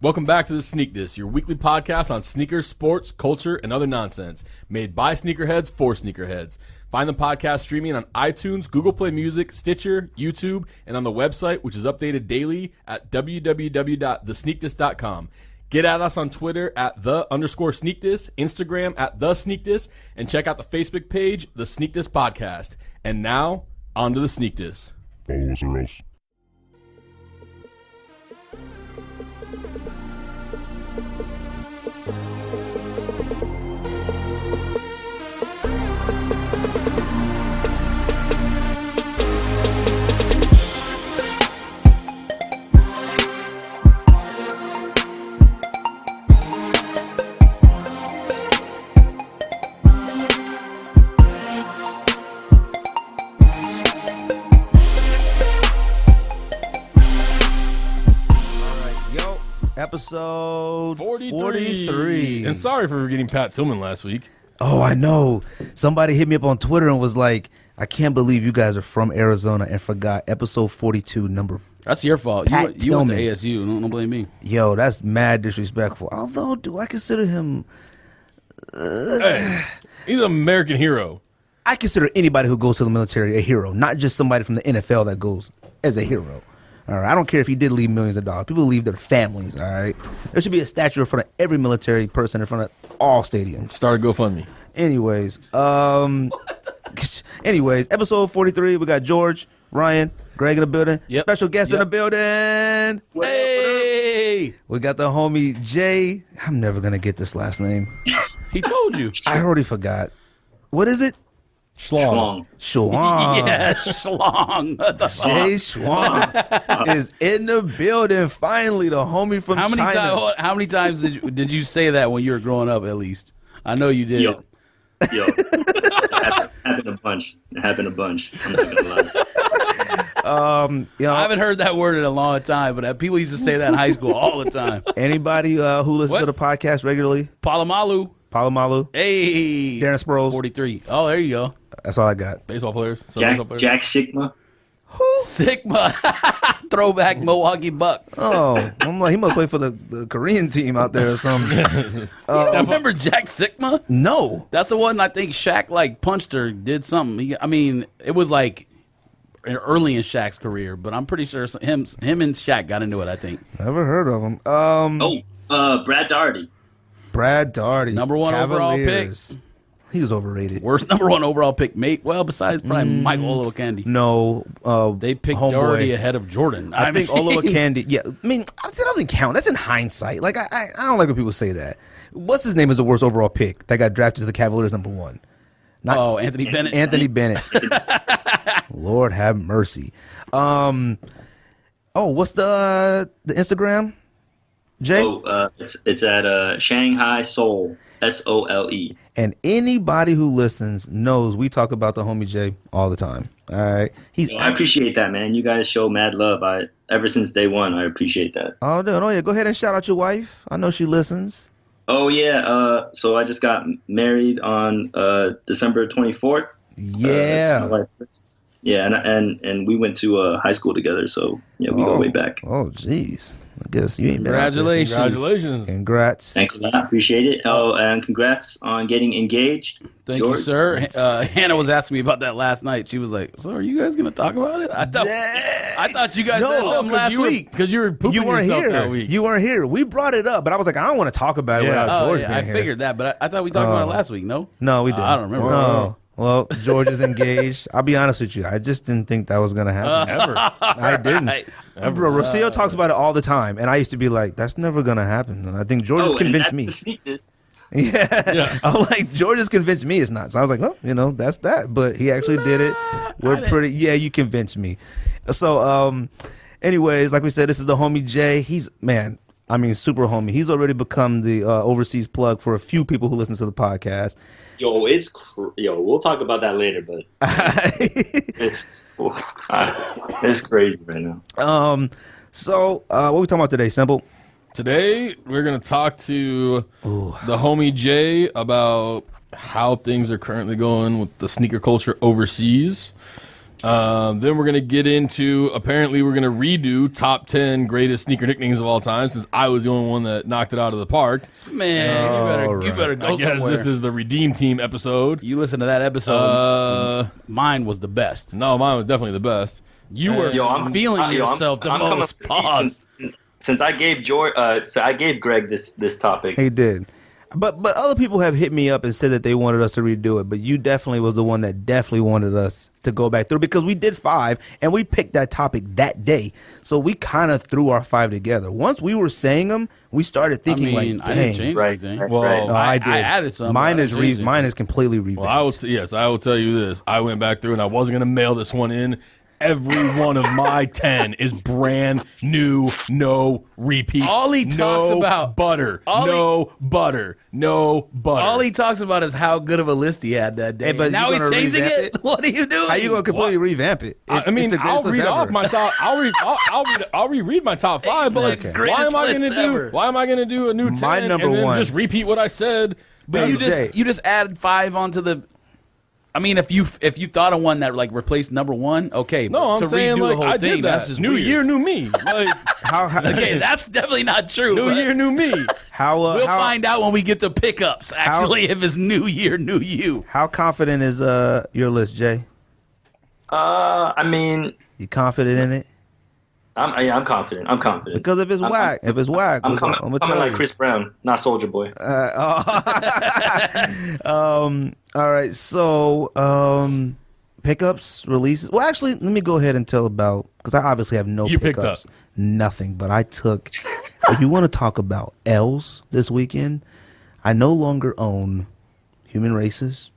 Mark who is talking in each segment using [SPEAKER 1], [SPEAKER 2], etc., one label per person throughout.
[SPEAKER 1] Welcome back to the Sneak This, your weekly podcast on sneakers, sports, culture, and other nonsense. Made by sneakerheads for sneakerheads. Find the podcast streaming on iTunes, Google Play Music, Stitcher, YouTube, and on the website, which is updated daily at www.thesneakdis.com. Get at us on Twitter at @the_sneakdis, Instagram at @thesneakdis, and check out the Facebook page, The Sneak This Podcast. And now, on to the Sneak This.
[SPEAKER 2] Follow us or else.
[SPEAKER 3] Episode 43.
[SPEAKER 1] And sorry for forgetting Pat Tillman last week.
[SPEAKER 3] Oh, I know. Somebody hit me up on Twitter and was like, I can't believe you guys are from Arizona and forgot episode 42 number.
[SPEAKER 4] That's your fault. You went to ASU. Don't blame me.
[SPEAKER 3] Yo, that's mad disrespectful. Although, do I consider him...
[SPEAKER 1] Hey, he's an American hero.
[SPEAKER 3] I consider anybody who goes to the military a hero, not just somebody from the NFL that goes as a hero. All right, I don't care if he did leave millions of dollars. People leave their families, all right? There should be a statue in front of every military person in front of all stadiums.
[SPEAKER 1] Start a GoFundMe.
[SPEAKER 3] Anyways, episode 43, we got George, Ryan, Greg in the building.
[SPEAKER 4] Yep.
[SPEAKER 3] Special guest in the building.
[SPEAKER 4] Hey!
[SPEAKER 3] We got the homie Jay. I'm never going to get this last name.
[SPEAKER 4] He told you.
[SPEAKER 3] I already forgot. What is it?
[SPEAKER 1] Shuang.
[SPEAKER 3] Shuang.
[SPEAKER 4] Yeah, Shuang.
[SPEAKER 3] Jay Shuang is in the building. Finally, the homie from China.
[SPEAKER 4] How many times did you say that when you were growing up? At least I know you did.
[SPEAKER 5] Yo, happened a bunch. It happened a bunch. I'm not gonna lie.
[SPEAKER 4] I haven't heard that word in a long time, but people used to say that in high school all the time.
[SPEAKER 3] Anybody who listens to the podcast regularly?
[SPEAKER 4] Palomalu. Hey.
[SPEAKER 3] Darren Sproles.
[SPEAKER 4] 43. Oh, there you go.
[SPEAKER 3] That's all I got.
[SPEAKER 1] Baseball players.
[SPEAKER 5] Jack Sigma.
[SPEAKER 4] Sigma. Throwback Milwaukee Buck.
[SPEAKER 3] Oh, I'm like, he must play for the Korean team out there or something.
[SPEAKER 4] You don't remember Jack Sigma?
[SPEAKER 3] No.
[SPEAKER 4] That's the one I think Shaq punched her, did something. It was like early in Shaq's career, but I'm pretty sure him and Shaq got into it, I think.
[SPEAKER 3] Never heard of him.
[SPEAKER 5] Brad Daugherty.
[SPEAKER 4] Number one overall pick.
[SPEAKER 3] He was overrated.
[SPEAKER 4] Worst number one overall pick, mate. Well, besides probably Michael Olowokandi.
[SPEAKER 3] No.
[SPEAKER 4] They picked
[SPEAKER 3] homeboy.
[SPEAKER 4] Doherty ahead of Jordan.
[SPEAKER 3] I think Olowokandi. Yeah, I mean, that doesn't count. That's in hindsight. Like, I don't like when people say that. What's his name is the worst overall pick that got drafted to the Cavaliers number one?
[SPEAKER 4] Anthony Bennett.
[SPEAKER 3] Anthony Bennett. Lord have mercy. What's the Instagram? Jay?
[SPEAKER 5] It's at Shanghai Soul, SOLE.
[SPEAKER 3] And anybody who listens knows we talk about the homie Jay all the time. All right,
[SPEAKER 5] I appreciate that, man. You guys show mad love. Ever since day one, I appreciate that.
[SPEAKER 3] Oh, dude, yeah. Go ahead and shout out your wife. I know she listens.
[SPEAKER 5] Oh yeah. So I just got married on December 24th.
[SPEAKER 3] Yeah.
[SPEAKER 5] Yeah, and we went to high school together. So yeah, we go way back.
[SPEAKER 3] Oh, jeez. I guess you ain't been
[SPEAKER 4] Congratulations.
[SPEAKER 3] Congrats.
[SPEAKER 5] Thanks a lot. Appreciate it. Oh, and congrats on getting engaged.
[SPEAKER 4] Thank you, sir. Hannah was asking me about that last night. She was like, "So are you guys going to talk about it?" I thought you guys said something last week.
[SPEAKER 1] Because you were pooping yourself that week.
[SPEAKER 3] You weren't here. We brought it up, but I was like, I don't want to talk about it without George being here.
[SPEAKER 4] I figured that, but I thought we talked about it last week, no?
[SPEAKER 3] No, we didn't.
[SPEAKER 4] I don't remember.
[SPEAKER 3] No. Well, George is engaged. I'll be honest with you. I just didn't think that was going to happen.
[SPEAKER 1] Ever.
[SPEAKER 3] I didn't. Bro, Rocio talks about it all the time, and I used to be like, that's never going to happen. And I think George has convinced me. Yeah. I'm like, George has convinced me it's not. So I was like, well, that's that. But he actually did it. You convinced me. So, anyways, like we said, this is the homie Jay. He's, super homie. He's already become the overseas plug for a few people who listen to the podcast.
[SPEAKER 5] Yo, we'll talk about that later, but it's crazy right now.
[SPEAKER 3] So what are we talking about today, Simple?
[SPEAKER 1] Today, we're going to talk to the homie Jay about how things are currently going with the sneaker culture overseas. Then we're going to get into, apparently we're going to redo top 10 greatest sneaker nicknames of all time, since I was the only one that knocked it out of the park.
[SPEAKER 4] Man, you better go
[SPEAKER 1] I guess
[SPEAKER 4] somewhere.
[SPEAKER 1] this is the Redeem Team episode.
[SPEAKER 4] You listen to that episode. Mine was the best.
[SPEAKER 1] No, mine was definitely the best.
[SPEAKER 4] You were feeling yourself the most. Pause.
[SPEAKER 5] Since I gave I gave Greg this topic.
[SPEAKER 3] He did. But other people have hit me up and said that they wanted us to redo it. But you definitely was the one that definitely wanted us to go back through, because we did 5 and we picked that topic that day. So we kind of threw our 5 together. Once we were saying them, we started thinking
[SPEAKER 4] I didn't change anything.
[SPEAKER 1] Well,
[SPEAKER 3] No, I did.
[SPEAKER 4] I added some.
[SPEAKER 3] Mine is completely revamped.
[SPEAKER 1] Well, I will tell you this. I went back through and I wasn't going to mail this one in. Every one of my 10 is brand new, no repeats.
[SPEAKER 4] All he talks about
[SPEAKER 1] butter, no butter.
[SPEAKER 4] All he talks about is how good of a list he had that day.
[SPEAKER 3] Hey, but
[SPEAKER 4] now
[SPEAKER 3] you
[SPEAKER 4] he's
[SPEAKER 3] gonna
[SPEAKER 4] changing
[SPEAKER 3] revamp
[SPEAKER 4] it. What are you doing?
[SPEAKER 3] How you gonna completely revamp it?
[SPEAKER 1] I mean, I'll read off my top. I'll reread my top 5. But like,
[SPEAKER 3] Okay.
[SPEAKER 1] why am I going to do a new 10
[SPEAKER 3] My number
[SPEAKER 1] and then
[SPEAKER 3] 1.
[SPEAKER 1] just repeat what I said?
[SPEAKER 4] But you just added 5 onto the. I mean, if you thought of one that like replaced number 1, okay.
[SPEAKER 1] No, I'm
[SPEAKER 4] to
[SPEAKER 1] saying
[SPEAKER 4] redo
[SPEAKER 1] like
[SPEAKER 4] the whole
[SPEAKER 1] I
[SPEAKER 4] thing,
[SPEAKER 1] did that.
[SPEAKER 4] That's just
[SPEAKER 1] New
[SPEAKER 4] weird.
[SPEAKER 1] year, new me. Like,
[SPEAKER 4] Okay, that's definitely not true.
[SPEAKER 1] new
[SPEAKER 4] but
[SPEAKER 1] year, new me.
[SPEAKER 4] We'll find out when we get to pickups. Actually, if it's new year, new you.
[SPEAKER 3] How confident is your list, Jay?
[SPEAKER 5] I mean,
[SPEAKER 3] You confident in it?
[SPEAKER 5] I'm confident. I'm confident.
[SPEAKER 3] Because if it's whack,
[SPEAKER 5] I'm coming like
[SPEAKER 3] you.
[SPEAKER 5] Chris Brown, not Soldier Boy.
[SPEAKER 3] All right, so pickups, releases. Well, actually, let me go ahead and tell about, because I obviously have no
[SPEAKER 1] You picked
[SPEAKER 3] pickups,
[SPEAKER 1] up.
[SPEAKER 3] nothing. But I took. You want to talk about L's this weekend? I no longer own Human Races.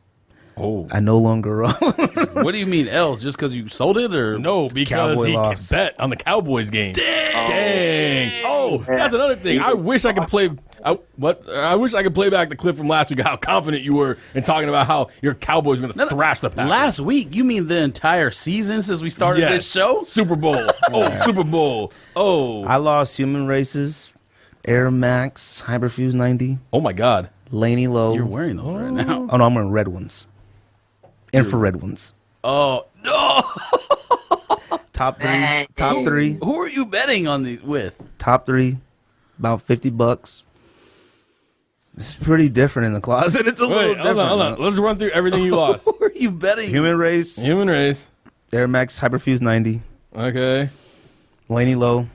[SPEAKER 1] Oh.
[SPEAKER 3] I no longer own.
[SPEAKER 4] What do you mean L's? Just because you sold it, or
[SPEAKER 1] No, because
[SPEAKER 3] Cowboy
[SPEAKER 1] he
[SPEAKER 3] lost.
[SPEAKER 1] bet on the Cowboys game. Dang. Oh, that's another thing. I wish I could play. I wish I could play back the clip from last week. How confident you were in talking about how your Cowboys were going to thrash the Packers.
[SPEAKER 4] last week? You mean the entire season since we started
[SPEAKER 1] Yes.
[SPEAKER 4] this show?
[SPEAKER 1] Super Bowl. Oh, Super Bowl. Oh.
[SPEAKER 3] I lost Human Races, Air Max, Hyperfuse 90,
[SPEAKER 1] Oh my God.
[SPEAKER 3] Laney Low.
[SPEAKER 4] You're wearing those right now.
[SPEAKER 3] Oh no, I'm wearing red ones. Infrared ones.
[SPEAKER 4] Oh no!
[SPEAKER 3] Top three,
[SPEAKER 4] Who are you betting on these with?
[SPEAKER 3] top 3, about $50. It's pretty different in the closet. It's a little
[SPEAKER 1] Wait,
[SPEAKER 3] different.
[SPEAKER 1] hold on. Let's run through everything you lost.
[SPEAKER 4] Who are you betting?
[SPEAKER 3] Human Race,
[SPEAKER 1] Human Race.
[SPEAKER 3] Air Max, Hyperfuse 90,
[SPEAKER 1] Okay.
[SPEAKER 3] Laney Low,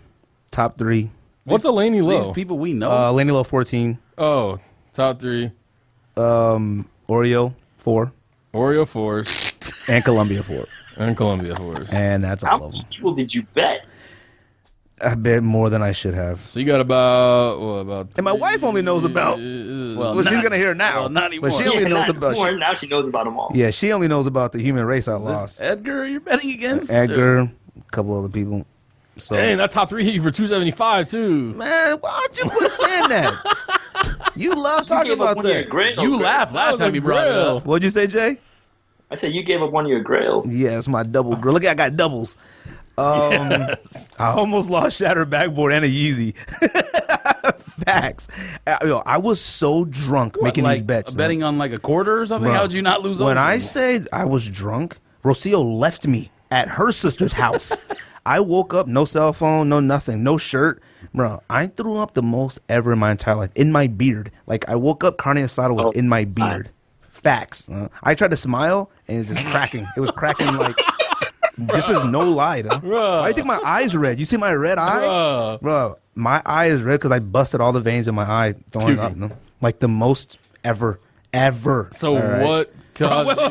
[SPEAKER 3] top 3.
[SPEAKER 1] What's a Laney Low?
[SPEAKER 4] These people we know.
[SPEAKER 3] Laney Low 14,
[SPEAKER 1] Oh, top 3.
[SPEAKER 3] Oreo 4,
[SPEAKER 1] Oreo 4s
[SPEAKER 3] and Columbia 4.
[SPEAKER 1] and Columbia 4s.
[SPEAKER 3] And that's
[SPEAKER 5] How
[SPEAKER 3] all of them.
[SPEAKER 5] many people did you bet?
[SPEAKER 3] I bet more than I should have.
[SPEAKER 1] So you got about.
[SPEAKER 3] And my wife only knows about.
[SPEAKER 4] well,
[SPEAKER 3] Well, she's gonna hear it now.
[SPEAKER 4] Well, not anymore.
[SPEAKER 3] But she only knows
[SPEAKER 5] Not
[SPEAKER 3] about.
[SPEAKER 5] anymore. Now she knows about them all.
[SPEAKER 3] Yeah, she only knows about the Human Race I
[SPEAKER 4] Is this
[SPEAKER 3] lost.
[SPEAKER 4] Edgar, you're betting against
[SPEAKER 3] Edgar, a couple other people. So,
[SPEAKER 1] Dang, that top 3 hit you for $275 too.
[SPEAKER 3] man, why don't you quit saying that? You love talking
[SPEAKER 5] You gave up
[SPEAKER 3] about
[SPEAKER 5] one of your
[SPEAKER 3] that.
[SPEAKER 5] grails,
[SPEAKER 4] You
[SPEAKER 5] Greg.
[SPEAKER 4] laughed last
[SPEAKER 1] was
[SPEAKER 4] time
[SPEAKER 1] a
[SPEAKER 4] you brought it
[SPEAKER 1] grill.
[SPEAKER 4] up.
[SPEAKER 3] What'd you say, Jay?
[SPEAKER 5] I said you gave up one of your grails.
[SPEAKER 3] Yeah, it's my double grill. Look, I got doubles. I almost lost Shattered Backboard and a Yeezy. Facts. I was so drunk making
[SPEAKER 4] like
[SPEAKER 3] these bets.
[SPEAKER 4] betting on like a quarter or something.
[SPEAKER 3] Bro,
[SPEAKER 4] How'd you not lose?
[SPEAKER 3] When
[SPEAKER 4] over?
[SPEAKER 3] I said I was drunk, Rocio left me at her sister's house. I woke up, no cell phone, no nothing, no shirt. Bro, I threw up the most ever in my entire life. In my beard. Like, I woke up, carne asada was in my beard. Facts. I tried to smile, and it was just cracking. It was cracking like... This is no lie, though. Why do you think my eye's red? You see my red eye? Bro, my eye is red because I busted all the veins in my eye throwing up. No? Like, the most ever.
[SPEAKER 1] So
[SPEAKER 3] All right?
[SPEAKER 1] what?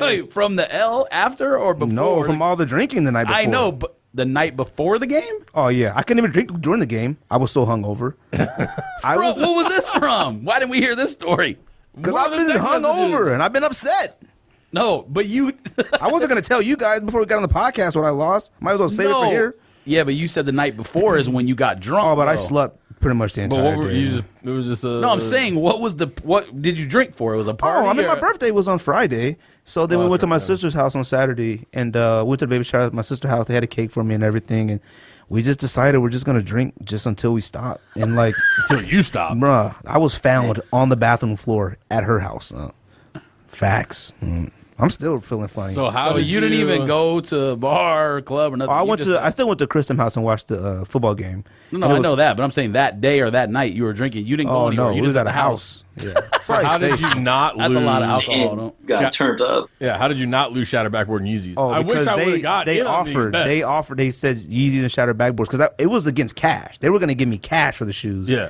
[SPEAKER 4] wait, from the L after or before?
[SPEAKER 3] No, from all the drinking the night before.
[SPEAKER 4] I know, but the night before the game.
[SPEAKER 3] Oh, yeah. I couldn't even drink during the game. I was so hungover.
[SPEAKER 4] What was this from? Why didn't we hear this story?
[SPEAKER 3] Because
[SPEAKER 1] What
[SPEAKER 3] I've
[SPEAKER 1] are the
[SPEAKER 3] been
[SPEAKER 1] text
[SPEAKER 3] hungover
[SPEAKER 1] messages?
[SPEAKER 3] and I've been upset.
[SPEAKER 4] No, but you.
[SPEAKER 3] I wasn't going to tell you guys before we got on the podcast what I lost. Might as well save it for here.
[SPEAKER 4] Yeah, but you said the night before is when you got drunk.
[SPEAKER 3] Oh, but I
[SPEAKER 4] though.
[SPEAKER 3] slept pretty much the
[SPEAKER 1] But
[SPEAKER 3] entire
[SPEAKER 1] what were
[SPEAKER 3] day.
[SPEAKER 1] you just? It was just a.
[SPEAKER 4] No, I'm saying what did you drink for? It was a party.
[SPEAKER 3] Oh, I mean, my
[SPEAKER 4] or-
[SPEAKER 3] birthday was on Friday. So then we went to my sister's house on Saturday and went to the baby shower at my sister's house. They had a cake for me and everything. And we just decided we're just going to drink just until we stop. And like,
[SPEAKER 1] until you stop.
[SPEAKER 3] bruh, I was found on the bathroom floor at her house. Facts. I'm still feeling funny.
[SPEAKER 1] So how
[SPEAKER 4] So
[SPEAKER 1] did
[SPEAKER 4] you didn't even go to a bar or club or nothing?
[SPEAKER 3] I still went to Christian House and watched the football game.
[SPEAKER 4] No, I know that, but I'm saying that day or that night you were drinking. You didn't go anywhere.
[SPEAKER 3] No,
[SPEAKER 4] You
[SPEAKER 3] we was
[SPEAKER 4] just
[SPEAKER 3] at a house. Yeah.
[SPEAKER 1] So how did you not lose?
[SPEAKER 4] That's a lot of alcohol. Don't.
[SPEAKER 5] Got turned up.
[SPEAKER 1] Yeah, how did you not lose shattered backboard and Yeezys?
[SPEAKER 3] Oh,
[SPEAKER 1] I wish I would have got
[SPEAKER 3] they
[SPEAKER 1] in on these
[SPEAKER 3] offered.
[SPEAKER 1] bets.
[SPEAKER 3] They said Yeezys and shattered backboards because it was against cash. They were going to give me cash for the shoes.
[SPEAKER 1] Yeah.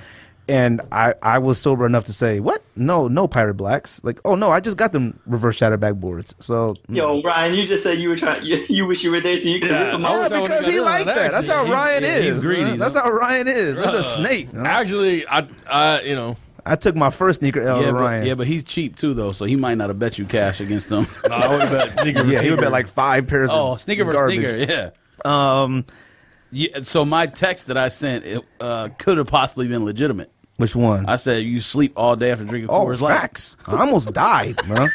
[SPEAKER 3] And I was sober enough to say, what? No Pirate Blacks. Like, oh, no, I just got them reverse shattered backboards. So,
[SPEAKER 5] Yo, Ryan, you just said you were trying. You wish you were there so you could rip them
[SPEAKER 1] I
[SPEAKER 5] off.
[SPEAKER 1] wish I would've
[SPEAKER 3] because
[SPEAKER 1] got
[SPEAKER 3] he
[SPEAKER 1] in on
[SPEAKER 3] liked that. That's how Ryan is.
[SPEAKER 4] he's greedy,
[SPEAKER 3] man. That's how Ryan is. That's a snake.
[SPEAKER 1] Actually,
[SPEAKER 3] I took my first sneaker L to Ryan.
[SPEAKER 4] But he's cheap too, though, so he might not have bet you cash against them.
[SPEAKER 1] no, I would have bet sneaker.
[SPEAKER 3] Yeah, he would bet like 5 pairs of
[SPEAKER 4] sneaker versus
[SPEAKER 3] garbage.
[SPEAKER 4] sneaker, yeah. Yeah. So my text that I sent could have possibly been legitimate.
[SPEAKER 3] Which one?
[SPEAKER 4] I said you sleep all day after drinking Coors Light.
[SPEAKER 3] Facts. I almost died, bro.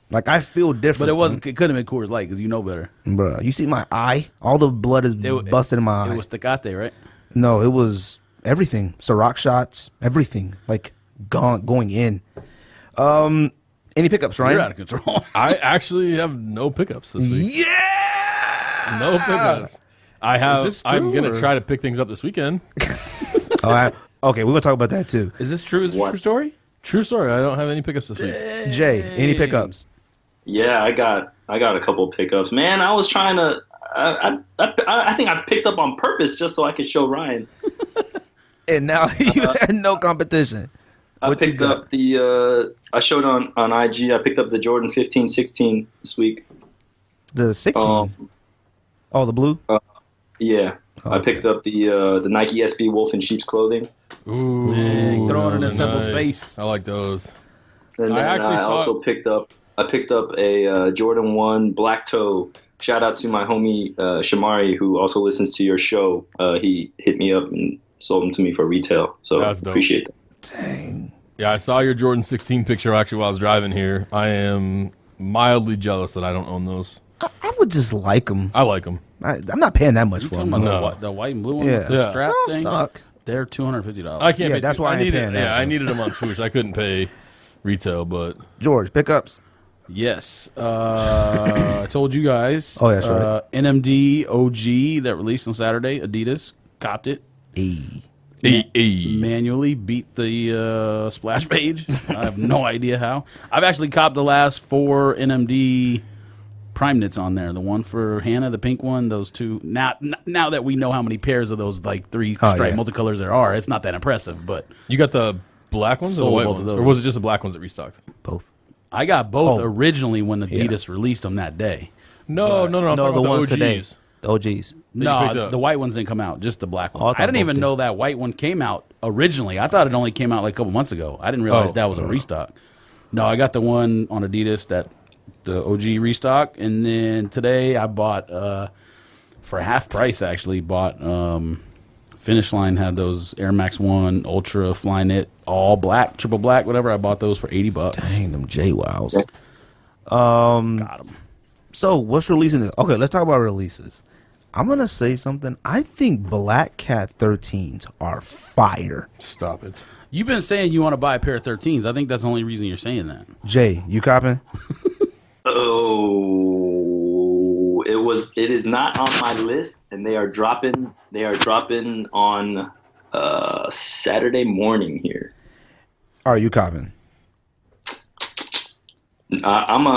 [SPEAKER 3] Like, I feel different.
[SPEAKER 4] But it wasn't. It couldn't have been Coors Light because you know better.
[SPEAKER 3] Bro, you see my eye? All the blood is busted in my eye.
[SPEAKER 4] It was Tecate, right?
[SPEAKER 3] No, it was everything. Ciroc shots, everything. Like, going in. Any pickups, Ryan?
[SPEAKER 4] You're out of control.
[SPEAKER 1] I actually have no pickups this week.
[SPEAKER 3] Yeah!
[SPEAKER 1] No pickups. I have.
[SPEAKER 4] this true,
[SPEAKER 1] I'm gonna
[SPEAKER 4] or-
[SPEAKER 1] try to pick things up this weekend.
[SPEAKER 3] All right. Okay, we're going to talk about that, too.
[SPEAKER 4] Is this true? Is this a true story?
[SPEAKER 1] True story. I don't have any pickups this week.
[SPEAKER 3] Jay, any pickups?
[SPEAKER 5] Yeah, I got a couple pickups. Man, I was trying to. I think I picked up on purpose just so I could show Ryan.
[SPEAKER 3] And now you had no competition.
[SPEAKER 5] I picked up the. I showed on IG. I picked up the Jordan 15-16 this week.
[SPEAKER 3] The 16? Oh, the blue?
[SPEAKER 5] Yeah, I picked up the Nike SB Wolf in Sheep's Clothing.
[SPEAKER 1] Ooh,
[SPEAKER 4] Dang, throw it in Assemble's face.
[SPEAKER 1] I like those.
[SPEAKER 5] And then I also picked up a Jordan 1 Black Toe. Shout out to my homie Shamari, who also listens to your show. He hit me up and sold them to me for retail. So
[SPEAKER 1] That's dope.
[SPEAKER 5] appreciate that.
[SPEAKER 3] Dang.
[SPEAKER 1] Yeah, I saw your Jordan 16 picture actually while I was driving here. I am mildly jealous that I don't own those.
[SPEAKER 3] I would just like them.
[SPEAKER 1] I like them.
[SPEAKER 3] I'm not paying that much
[SPEAKER 4] You
[SPEAKER 3] for
[SPEAKER 4] talking
[SPEAKER 3] them.
[SPEAKER 4] about
[SPEAKER 1] No.
[SPEAKER 4] the white and blue one
[SPEAKER 3] Yeah.
[SPEAKER 4] with the
[SPEAKER 1] Yeah.
[SPEAKER 4] strap
[SPEAKER 3] They don't
[SPEAKER 4] thing?
[SPEAKER 3] suck.
[SPEAKER 4] They're $250.
[SPEAKER 1] I can't.
[SPEAKER 3] Yeah,
[SPEAKER 1] pay
[SPEAKER 3] that's
[SPEAKER 1] two-
[SPEAKER 3] why I ain't
[SPEAKER 1] needed.
[SPEAKER 3] paying that,
[SPEAKER 1] Yeah, I
[SPEAKER 3] though.
[SPEAKER 1] needed them on Swoosh. I couldn't pay retail, but
[SPEAKER 3] George, pickups.
[SPEAKER 4] Yes. I told you guys.
[SPEAKER 3] Oh, that's right.
[SPEAKER 4] NMD OG that released on Saturday. Adidas copped it. Manually beat the splash page. I have no idea how. I've actually copped the last 4 NMD prime knits on there. The one for Hannah, the pink one, those 2. Now that we know how many pairs of those like 3 stripe multicolors there are, it's not that impressive. But
[SPEAKER 1] you got the black ones or the
[SPEAKER 4] Sold
[SPEAKER 1] white
[SPEAKER 4] both of
[SPEAKER 1] ones, or
[SPEAKER 4] those.
[SPEAKER 1] was it just the black ones that restocked?
[SPEAKER 3] Both.
[SPEAKER 4] I got both
[SPEAKER 3] Oh.
[SPEAKER 4] originally when Adidas released them that day.
[SPEAKER 1] No. I'm talking
[SPEAKER 3] No, the
[SPEAKER 1] about
[SPEAKER 3] ones
[SPEAKER 1] the OGs.
[SPEAKER 3] today. The OGs.
[SPEAKER 1] you picked
[SPEAKER 4] No,
[SPEAKER 1] up.
[SPEAKER 4] the white ones didn't come out, just the black one.
[SPEAKER 3] Oh, I
[SPEAKER 4] I,
[SPEAKER 3] thought
[SPEAKER 4] didn't
[SPEAKER 3] both
[SPEAKER 4] even
[SPEAKER 3] did.
[SPEAKER 4] know that white one came out originally. I thought it only came out like a couple months ago. I didn't realize that was a restock. No, I got the one on Adidas, the OG restock, and then today I bought for half price actually bought Finish Line had those Air Max 1 Ultra Flyknit all black, triple black, whatever. I bought those for $80.
[SPEAKER 3] Dang, them J-Wows.
[SPEAKER 4] Got them.
[SPEAKER 3] So, what's releasing? Okay, let's talk about releases. I'm going to say something. I think Black Cat 13s are fire.
[SPEAKER 1] Stop it.
[SPEAKER 4] You've been saying you want to buy a pair of 13s. I think that's the only reason you're saying that.
[SPEAKER 3] Jay, you copping?
[SPEAKER 5] Oh, it is not on my list, and they are dropping on Saturday morning here.
[SPEAKER 3] Are you copping?
[SPEAKER 5] I'm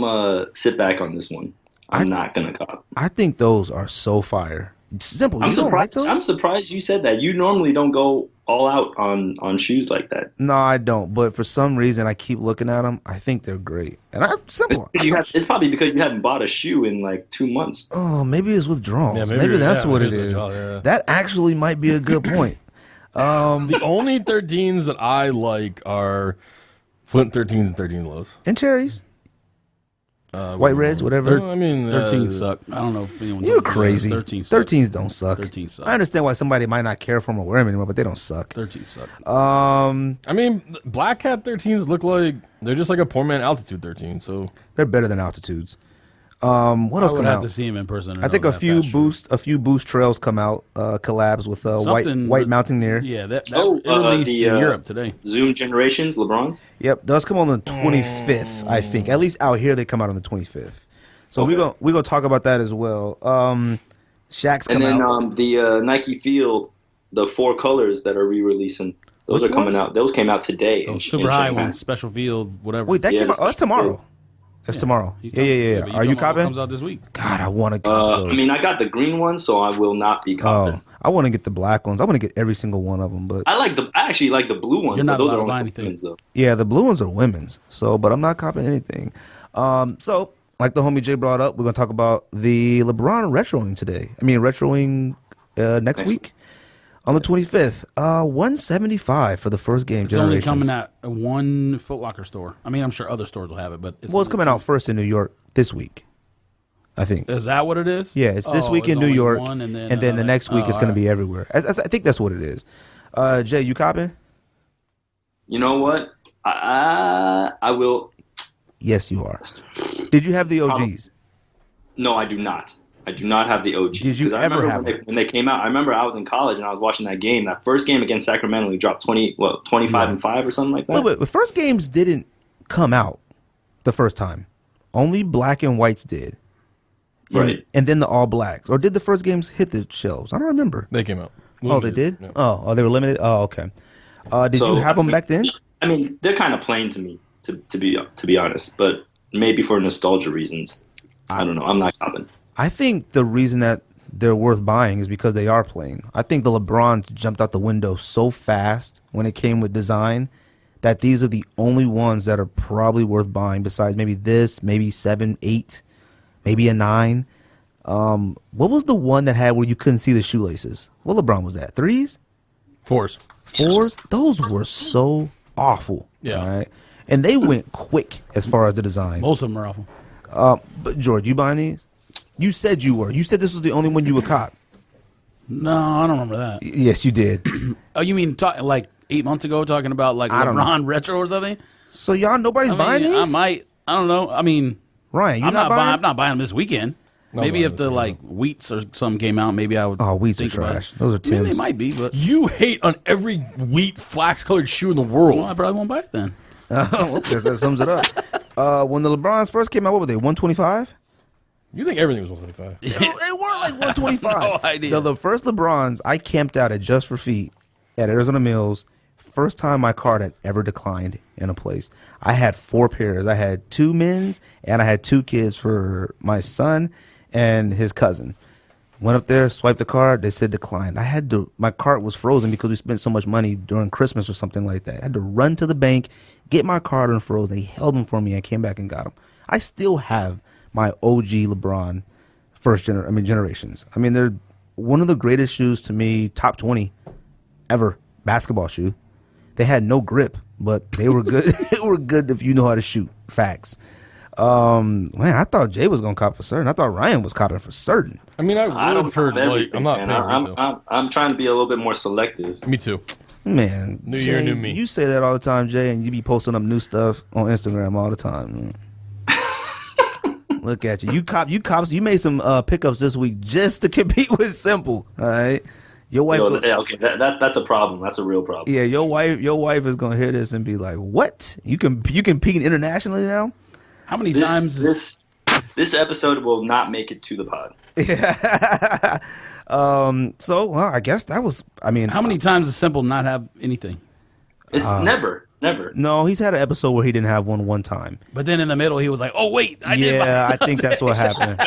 [SPEAKER 5] a sit back on this one. I'm not gonna cop.
[SPEAKER 3] I think those are so fire. Simple. You don't like those?
[SPEAKER 5] I'm surprised you said that. You normally don't go all out on shoes like that.
[SPEAKER 3] No, I don't. But for some reason, I keep looking at them. I think they're great. And simple.
[SPEAKER 5] It's probably because you haven't bought a shoe in like 2 months.
[SPEAKER 3] Oh, maybe it's withdrawals.
[SPEAKER 1] Yeah,
[SPEAKER 3] maybe that's what it
[SPEAKER 1] maybe
[SPEAKER 3] is.
[SPEAKER 1] it's withdrawal, yeah.
[SPEAKER 3] That actually might be a good point.
[SPEAKER 1] The only 13s that I like are Flint 13s and 13 lows.
[SPEAKER 3] And cherries. White Reds, whatever.
[SPEAKER 1] I mean,
[SPEAKER 4] 13 suck. I don't know if anyone
[SPEAKER 3] You're
[SPEAKER 4] knows.
[SPEAKER 3] crazy.
[SPEAKER 4] 13 suck.
[SPEAKER 3] 13s don't suck.
[SPEAKER 4] 13 suck.
[SPEAKER 3] I understand why somebody might not care for them or wear them anymore, but they don't suck.
[SPEAKER 4] 13 suck.
[SPEAKER 1] I mean, Black Cat 13s look like they're just like a poor man altitude 13. So
[SPEAKER 3] They're better than altitudes. What else
[SPEAKER 4] I would
[SPEAKER 3] come
[SPEAKER 4] have
[SPEAKER 3] out?
[SPEAKER 4] to see him in person.
[SPEAKER 3] I think a few boost trails come out, collabs with White Mountaineer.
[SPEAKER 4] Yeah, that released in Europe today.
[SPEAKER 5] Zoom Generations, LeBron's.
[SPEAKER 3] Yep, those come on the 25th, I think. At least out here they come out on the 25th. So we're gonna talk about that as well. Shaq's coming out.
[SPEAKER 5] And then the Nike Field, the 4 colors that are re-releasing. Those are coming out. Those came out today.
[SPEAKER 4] Those super high ones, Special Field, whatever.
[SPEAKER 3] Wait, that came out. Oh, that's tomorrow. That's tomorrow. Yeah. Are you copping?
[SPEAKER 4] Comes out this week.
[SPEAKER 3] God, I want to cop those.
[SPEAKER 5] I mean, I got the green one, so I will not be copping.
[SPEAKER 3] I want to get the black ones. I want to get every single one of them. But
[SPEAKER 5] I actually like the blue ones.
[SPEAKER 4] You're not
[SPEAKER 5] but those
[SPEAKER 4] allowed
[SPEAKER 5] are
[SPEAKER 4] to buy
[SPEAKER 5] only
[SPEAKER 4] anything.
[SPEAKER 5] women's, though.
[SPEAKER 3] yeah, the blue ones are women's. So, but I'm not copping anything. So like the homie Jay brought up, we're gonna talk about the LeBron retroing today. I mean, retroing next week. On the 25th, 175 for the first game.
[SPEAKER 4] It's only coming at one Foot Locker store. I mean, I'm sure other stores will have it, but
[SPEAKER 3] it's coming out first in New York this week, I think.
[SPEAKER 4] Is that what it is?
[SPEAKER 3] Yeah, it's this week in New York, and then the next week it's going to be everywhere. I think that's what it is. Jay, you copying?
[SPEAKER 5] You know what? I will.
[SPEAKER 3] Yes, you are. Did you have the OGs?
[SPEAKER 5] No, I do not. I do not have the OGs.
[SPEAKER 3] Did you ever have
[SPEAKER 5] when they came out? I remember I was in college and I was watching that game. That first game against Sacramento, he dropped 25 and 5 or something like that.
[SPEAKER 3] Wait, the first games didn't come out the first time. Only black and whites did.
[SPEAKER 5] Right.
[SPEAKER 3] And then the all blacks. Or did the first games hit the shelves? I don't remember.
[SPEAKER 1] They came out.
[SPEAKER 3] Limited. They did?
[SPEAKER 1] Yeah.
[SPEAKER 3] Oh, they were limited? Oh, okay. Did you have them back then?
[SPEAKER 5] I mean, they're kind of plain to me, to be honest. But maybe for nostalgia reasons. I don't know. I'm not copping.
[SPEAKER 3] I think the reason that they're worth buying is because they are plain. I think the LeBrons jumped out the window so fast when it came with design that these are the only ones that are probably worth buying besides maybe this, maybe 7, 8, maybe a 9. What was the one that had where you couldn't see the shoelaces? What LeBron was that? 3s?
[SPEAKER 1] 4s?
[SPEAKER 3] Those were so awful.
[SPEAKER 1] Yeah.
[SPEAKER 3] All right? And they went quick as far as the design.
[SPEAKER 4] Most of them are awful.
[SPEAKER 3] But George, you buying these? You said you were. You said this was the only one you would cop.
[SPEAKER 4] No, I don't remember that.
[SPEAKER 3] Yes, you did.
[SPEAKER 4] Oh, you mean like 8 months ago talking about like LeBron retro or something?
[SPEAKER 3] So y'all, nobody's buying these?
[SPEAKER 4] I might. I don't know. I mean,
[SPEAKER 3] Ryan,
[SPEAKER 4] I'm not buying them this weekend. Maybe if the like Wheats or something came out, maybe I would.
[SPEAKER 3] Oh, Wheats are trash. Those are Timbs.
[SPEAKER 4] They might be, but
[SPEAKER 1] You hate on every wheat flax-colored shoe in the world.
[SPEAKER 4] well, I probably won't buy it then.
[SPEAKER 3] Okay, so that sums it up. When the LeBrons first came out, what were they? 125?
[SPEAKER 1] You think everything was 125?
[SPEAKER 3] They were like 125.
[SPEAKER 4] No idea.
[SPEAKER 3] The first LeBrons, I camped out at Just for Feet at Arizona Mills. First time my card had ever declined in a place. I had 4 pairs. I had 2 men's and I had 2 kids for my son and his cousin. Went up there, swiped the card. They said declined. My cart was frozen because we spent so much money during Christmas or something like that. I had to run to the bank, get my card unfrozen. They held them for me. I came back and got them. I still have my OG LeBron generations. I mean, they're one of the greatest shoes to me, top 20 ever basketball shoe. They had no grip, but they were good. They were good if you know how to shoot. Facts. Man, I thought Jay was gonna cop for certain. I thought Ryan was copping for certain.
[SPEAKER 1] I mean, I
[SPEAKER 5] don't
[SPEAKER 1] would for
[SPEAKER 5] cop everything,
[SPEAKER 1] I'm not
[SPEAKER 5] man.
[SPEAKER 1] paying retail.
[SPEAKER 5] I'm trying to be a little bit more selective.
[SPEAKER 1] Me too.
[SPEAKER 3] Man,
[SPEAKER 1] New
[SPEAKER 3] Jay,
[SPEAKER 1] year, new me.
[SPEAKER 3] You say that all the time, Jay, and you be posting up new stuff on Instagram all the time. Man. Look at you. You made some pickups this week just to compete with Simple. All right. Your wife.
[SPEAKER 5] Okay, that's a problem. That's a real problem.
[SPEAKER 3] Yeah, your wife is gonna hear this and be like, "What? You compete internationally now?"
[SPEAKER 4] How many times?
[SPEAKER 5] This episode will not make it to the pod.
[SPEAKER 3] Yeah. So, well, I guess that was. I mean,
[SPEAKER 4] how many times does Simple not have anything?
[SPEAKER 5] It's never.
[SPEAKER 3] No, he's had an episode where he didn't have one time.
[SPEAKER 4] But then in the middle, he was like, "Oh wait, I did."
[SPEAKER 3] Yeah, I think that's what happened.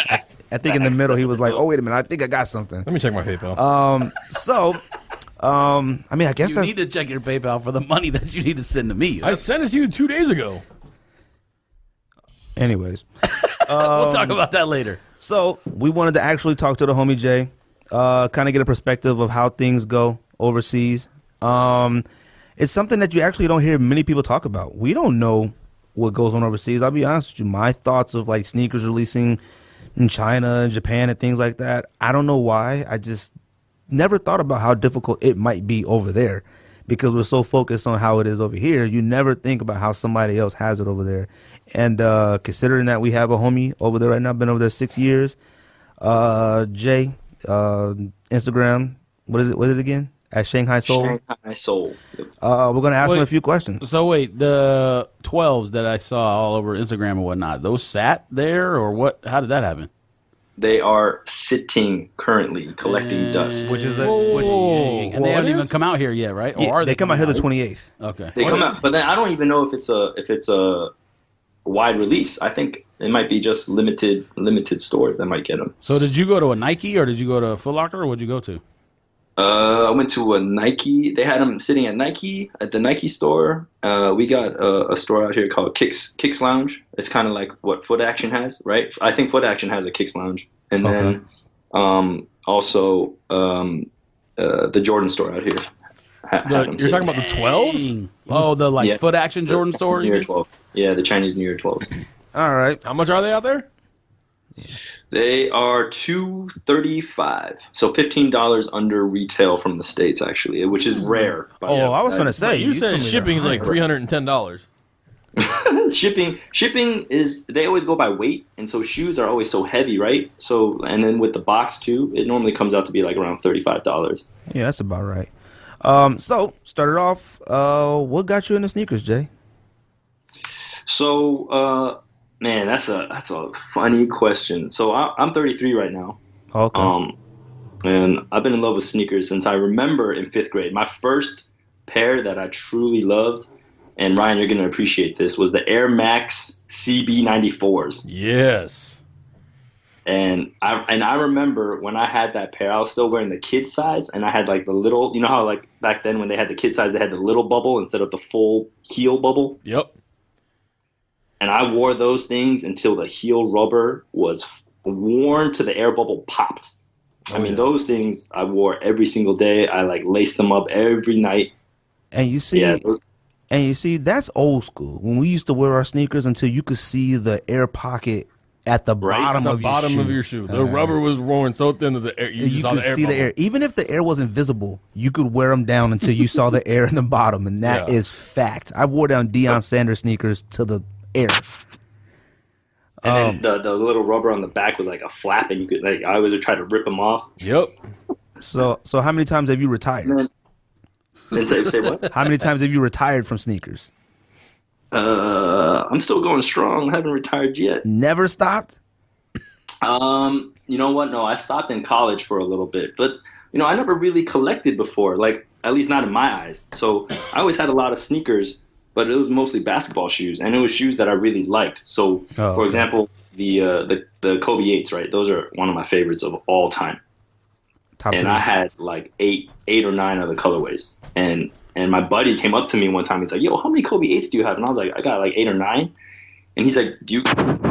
[SPEAKER 3] I think in the middle, he was like, "Oh wait a minute, I think I got something."
[SPEAKER 1] Let me check my PayPal.
[SPEAKER 3] I mean, I guess
[SPEAKER 4] you need to check your PayPal for the money that you need to send to me.
[SPEAKER 1] I sent it to you 2 days ago.
[SPEAKER 3] Anyways,
[SPEAKER 4] we'll talk about that later.
[SPEAKER 3] So we wanted to actually talk to the homie Jay, kind of get a perspective of how things go overseas. It's something that you actually don't hear many people talk about. We don't know what goes on overseas. I'll be honest with you. My thoughts of like sneakers releasing in China and Japan and things like that, I don't know why. I just never thought about how difficult it might be over there because we're so focused on how it is over here. You never think about how somebody else has it over there. And considering that we have a homie over there right now, been over there 6 years. Jay, Instagram, what is it again? At Shanghai Soul.
[SPEAKER 5] Shanghai Soul. Yep.
[SPEAKER 3] We're gonna ask him a few questions.
[SPEAKER 4] So wait, the 12s that I saw all over Instagram and whatnot, those sat there or what? How did that happen?
[SPEAKER 5] They are sitting currently, collecting dust.
[SPEAKER 3] Which is
[SPEAKER 4] and they haven't even come out here yet, right? Or
[SPEAKER 3] yeah,
[SPEAKER 4] are
[SPEAKER 3] they come out here the 28th.
[SPEAKER 4] Okay,
[SPEAKER 5] they come out, but then I don't even know if it's a wide release. I think it might be just limited stores that might get them.
[SPEAKER 4] So did you go to a Nike or did you go to a Foot Locker or what'd you go to?
[SPEAKER 5] I went to a Nike. They had them sitting at the Nike store. We got a store out here called Kicks Lounge. It's kind of like what Foot Action has, right? I think Foot Action has a Kicks Lounge, and then also the Jordan store out here.
[SPEAKER 1] You're talking about the 12s?
[SPEAKER 4] Oh, the Foot Action Jordan store.
[SPEAKER 5] New Year 12s. Yeah, the Chinese New Year 12s.
[SPEAKER 3] All right.
[SPEAKER 1] How much are they out there?
[SPEAKER 5] They are $235, so $15 under retail from the States, actually, which is rare.
[SPEAKER 3] I was going to say.
[SPEAKER 1] You said shipping is like $310.
[SPEAKER 5] Shipping is, they always go by weight, and so shoes are always so heavy, right? So, and then with the box too, it normally comes out to be like around $35.
[SPEAKER 3] Yeah, that's about right. So started off, what got you into sneakers, Jay?
[SPEAKER 5] So, man, that's a funny question. So I'm 33 right now.
[SPEAKER 3] Okay.
[SPEAKER 5] And I've been in love with sneakers since I remember in 5th grade. My first pair that I truly loved, and Ryan, you're going to appreciate this, was the Air Max CB94s.
[SPEAKER 1] Yes.
[SPEAKER 5] And I remember when I had that pair, I was still wearing the kid size, and I had like the little, you know how like back then when they had the kid size, they had the little bubble instead of the full heel bubble?
[SPEAKER 1] Yep.
[SPEAKER 5] And I wore those things until the heel rubber was worn to the air bubble popped. I mean, those things I wore every single day. I like laced them up every night.
[SPEAKER 3] And you see, that's old school. When we used to wear our sneakers until you could see the air pocket at the bottom of your shoe.
[SPEAKER 1] The rubber was worn so thin that the air, you saw
[SPEAKER 3] could
[SPEAKER 1] the air
[SPEAKER 3] see
[SPEAKER 1] bubble.
[SPEAKER 3] the air. Even if the air wasn't visible, you could wear them down until you saw the air in the bottom, and that is fact. I wore down Deion Sanders sneakers to the air.
[SPEAKER 5] And then the little rubber on the back was like a flap, and you could I always try to rip them off.
[SPEAKER 1] Yep.
[SPEAKER 3] So how many times have you retired?
[SPEAKER 5] Then say what?
[SPEAKER 3] How many times have you retired from sneakers?
[SPEAKER 5] I'm still going strong. I haven't retired yet.
[SPEAKER 3] Never stopped?
[SPEAKER 5] You know what? No, I stopped in college for a little bit, but I never really collected before, like at least not in my eyes. So I always had a lot of sneakers, but it was mostly basketball shoes, and it was shoes that I really liked. So, for example, the Kobe 8s, right? Those are one of my favorites of all time. I had like eight or nine of the colorways, and my buddy came up to me one time. He's like, "Yo, how many Kobe 8s do you have?" And I was like, "I got like 8 or 9." And he's like, "Do you?" I'm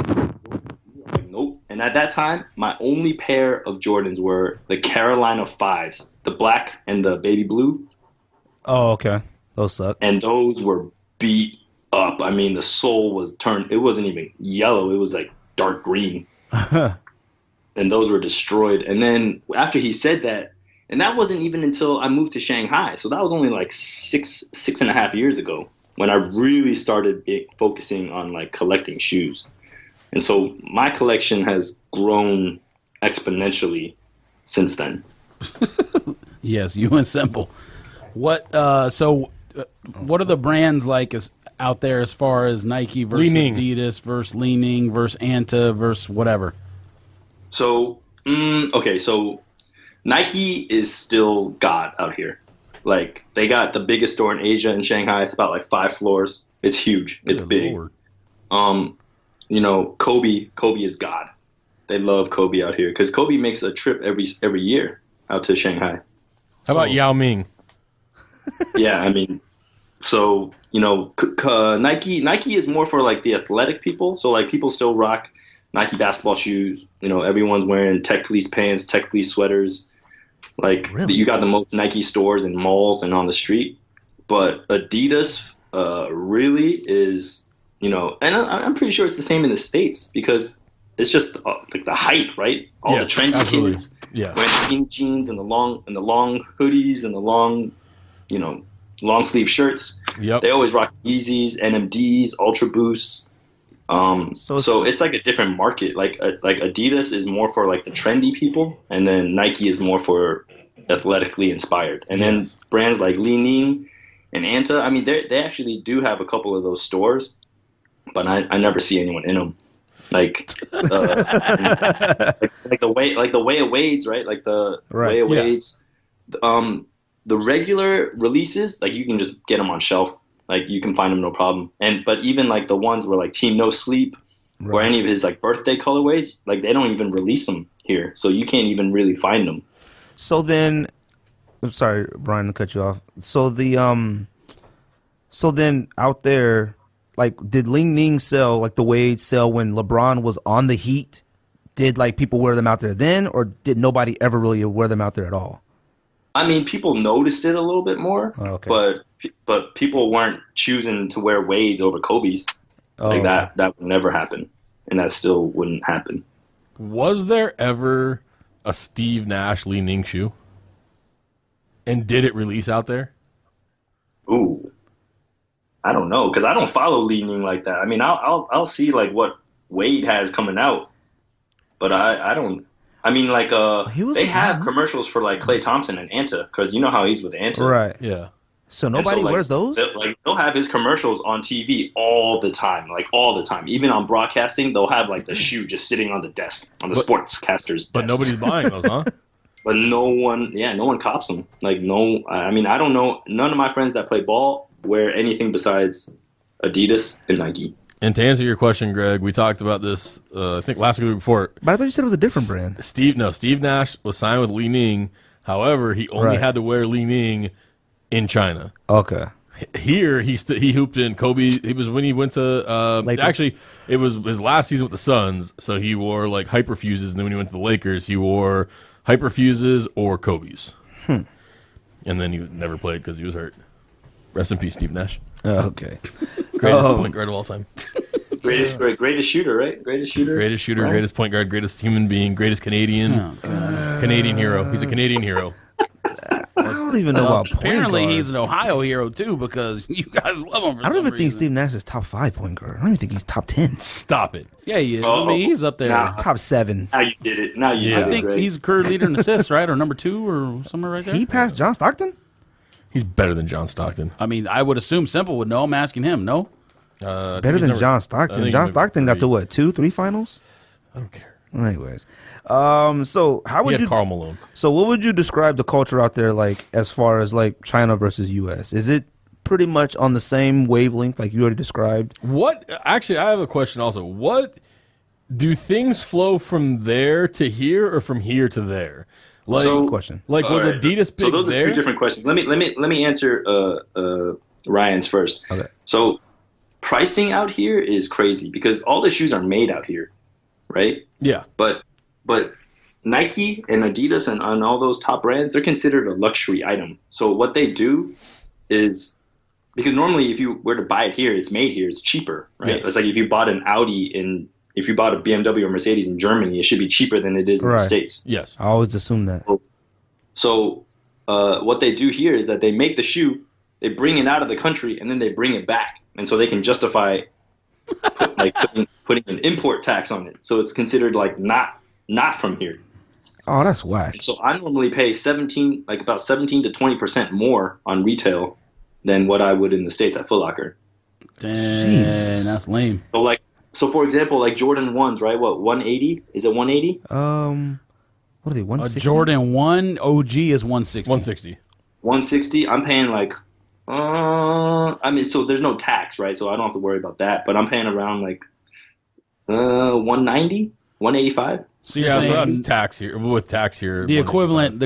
[SPEAKER 5] like, nope. And at that time, my only pair of Jordans were the Carolina 5s, the black and the baby blue.
[SPEAKER 3] Oh, okay. Those suck.
[SPEAKER 5] And those were beat up. I mean, the sole was turned. It wasn't even yellow. It was like dark green. And those were destroyed. And then after he said that, and that wasn't even until I moved to Shanghai. So that was only like six and a half years ago when I really started focusing on like collecting shoes. And so my collection has grown exponentially since then.
[SPEAKER 4] Yes, you and Simple. What are the brands like out there as far as Nike versus Adidas versus Leaning versus Anta versus whatever?
[SPEAKER 5] So, so Nike is still God out here. Like, they got the biggest store in Asia in Shanghai. It's about like 5 floors. It's huge. It's big. Lord. Kobe is God. They love Kobe out here because Kobe makes a trip every year out to Shanghai.
[SPEAKER 1] How about Yao Ming?
[SPEAKER 5] Yeah, I mean, so, Nike is more for like the athletic people. So like people still rock Nike basketball shoes. Everyone's wearing Tech Fleece pants, Tech Fleece sweaters. Like, really? You got the most Nike stores in malls and on the street. But Adidas really is, and I'm pretty sure it's the same in the States because it's just like the hype, right? All the trendy kids wearing skinny jeans and the long hoodies and the long, long sleeve shirts.
[SPEAKER 1] Yep.
[SPEAKER 5] They always rock Yeezys, NMDs, Ultra Boosts. So it's like a different market. Like Adidas is more for like the trendy people, and then Nike is more for athletically inspired. And then brands like Li Ning and Anta, I mean, they actually do have a couple of those stores, but I never see anyone in them. Like like the way it wades, right? Like the way it wades. The regular releases, like you can just get them on shelf. Like you can find them no problem. But even like the ones where like Team No Sleep or any of his like birthday colorways, like they don't even release them here, so you can't even really find them.
[SPEAKER 3] So then, I'm sorry, Brian, to cut you off. So then out there, like, did Ling Ning sell like the Wade sell when LeBron was on the Heat? Did like people wear them out there then, or did nobody ever really wear them out there at all?
[SPEAKER 5] I mean, people noticed it a little bit more, but people weren't choosing to wear Wades over Kobe's. Like that would never happen, and that still wouldn't happen.
[SPEAKER 1] Was there ever a Steve Nash Li Ning shoe? And did it release out there?
[SPEAKER 5] Ooh, I don't know, because I don't follow Li Ning like that. I mean, I'll see like what Wade has coming out, but I don't. I mean, like, they have commercials for, like, Klay Thompson and Anta, because you know how he's with Anta.
[SPEAKER 3] Right.
[SPEAKER 1] Yeah.
[SPEAKER 3] So nobody wears those?
[SPEAKER 5] They'll have his commercials on TV all the time, like, all the time. Even on broadcasting, they'll have, like, the shoe just sitting on the desk, on the sportscaster's desk.
[SPEAKER 1] But nobody's buying those, huh?
[SPEAKER 5] But no one cops them. Like, no, I mean, I don't know. None of my friends that play ball wear anything besides Adidas and Nike.
[SPEAKER 1] And to answer your question, Greg, we talked about this, I think last week or the week before.
[SPEAKER 3] But I thought you said it was a different brand.
[SPEAKER 1] Steve Nash was signed with Li Ning. However, he only had to wear Li Ning in China.
[SPEAKER 3] Okay.
[SPEAKER 1] Here, he hooped in Kobe. It was when he went to, actually, it was his last season with the Suns, so he wore, like, Hyperfuses, and then when he went to the Lakers, he wore Hyperfuses or Kobe's. And then he never played because he was hurt. Rest in peace, Steve Nash.
[SPEAKER 3] Okay.
[SPEAKER 1] Greatest point guard of all time.
[SPEAKER 5] Greatest shooter, right? Greatest shooter.
[SPEAKER 1] Greatest shooter, right? Greatest point guard, greatest human being, greatest Canadian. Canadian hero. He's a Canadian hero.
[SPEAKER 3] I don't even know about point
[SPEAKER 4] Apparently,
[SPEAKER 3] guard.
[SPEAKER 4] he's an Ohio hero, too, because you guys love him for
[SPEAKER 3] I don't even think
[SPEAKER 4] reason.
[SPEAKER 3] Steve Nash is top 5 point guard. I don't even think he's top 10.
[SPEAKER 1] Stop it.
[SPEAKER 4] Yeah, he is. I mean, he's up there.
[SPEAKER 5] Nah.
[SPEAKER 3] Top 7.
[SPEAKER 5] Now you did it. Now you did it.
[SPEAKER 4] I think
[SPEAKER 5] Greg.
[SPEAKER 4] he's career leader in assists, right? Or number 2 or somewhere right there.
[SPEAKER 3] He passed John Stockton?
[SPEAKER 1] He's better than John Stockton.
[SPEAKER 4] I mean, I would assume Simple would know. I'm asking him, no?
[SPEAKER 3] Better than John Stockton. John Stockton got to what, 2, 3 finals?
[SPEAKER 1] I don't care.
[SPEAKER 3] Anyways, so how would
[SPEAKER 1] He had
[SPEAKER 3] you?
[SPEAKER 1] Karl Malone.
[SPEAKER 3] So what would you describe the culture out there like, as far as like China versus U.S.? Is it pretty much on the same wavelength like you already described?
[SPEAKER 1] What? Actually, I have a question also. What do things flow from there to here or from here to there? Like,
[SPEAKER 3] question.
[SPEAKER 1] Like, was
[SPEAKER 5] right.
[SPEAKER 1] Adidas big
[SPEAKER 5] So those
[SPEAKER 1] there?
[SPEAKER 5] are 2 different questions. Let me answer Ryan's first.
[SPEAKER 3] Okay.
[SPEAKER 5] So pricing out here is crazy because all the shoes are made out here, right?
[SPEAKER 1] Yeah.
[SPEAKER 5] But Nike and Adidas and all those top brands, they're considered a luxury item. So what they do is, because normally if you were to buy it here, it's made here, it's cheaper, right?
[SPEAKER 1] Yes.
[SPEAKER 5] It's like if you bought an Audi if you bought a BMW or Mercedes in Germany, it should be cheaper than it is in the States.
[SPEAKER 1] Yes.
[SPEAKER 3] I always assume that.
[SPEAKER 5] So what they do here is that they make the shoe, they bring it out of the country, and then they bring it back. And so they can justify putting an import tax on it. So it's considered like not from here.
[SPEAKER 3] Oh, that's whack.
[SPEAKER 5] And so I normally pay about 17 to 20% more on retail than what I would in the States at Foot Locker.
[SPEAKER 4] Dang,
[SPEAKER 3] Jesus.
[SPEAKER 4] that's lame.
[SPEAKER 5] So for example, like Jordan 1s, right? What, 180? Is it 180?
[SPEAKER 3] What are they, 160?
[SPEAKER 4] Jordan 1 OG is 160.
[SPEAKER 1] 160.
[SPEAKER 5] 160. I'm paying like, so there's no tax, right? So I don't have to worry about that. But I'm paying around like 190, 185.
[SPEAKER 4] So you're
[SPEAKER 1] Yeah, so
[SPEAKER 4] saying
[SPEAKER 1] that's tax here. With tax here.
[SPEAKER 4] the
[SPEAKER 1] 185.
[SPEAKER 4] equivalent,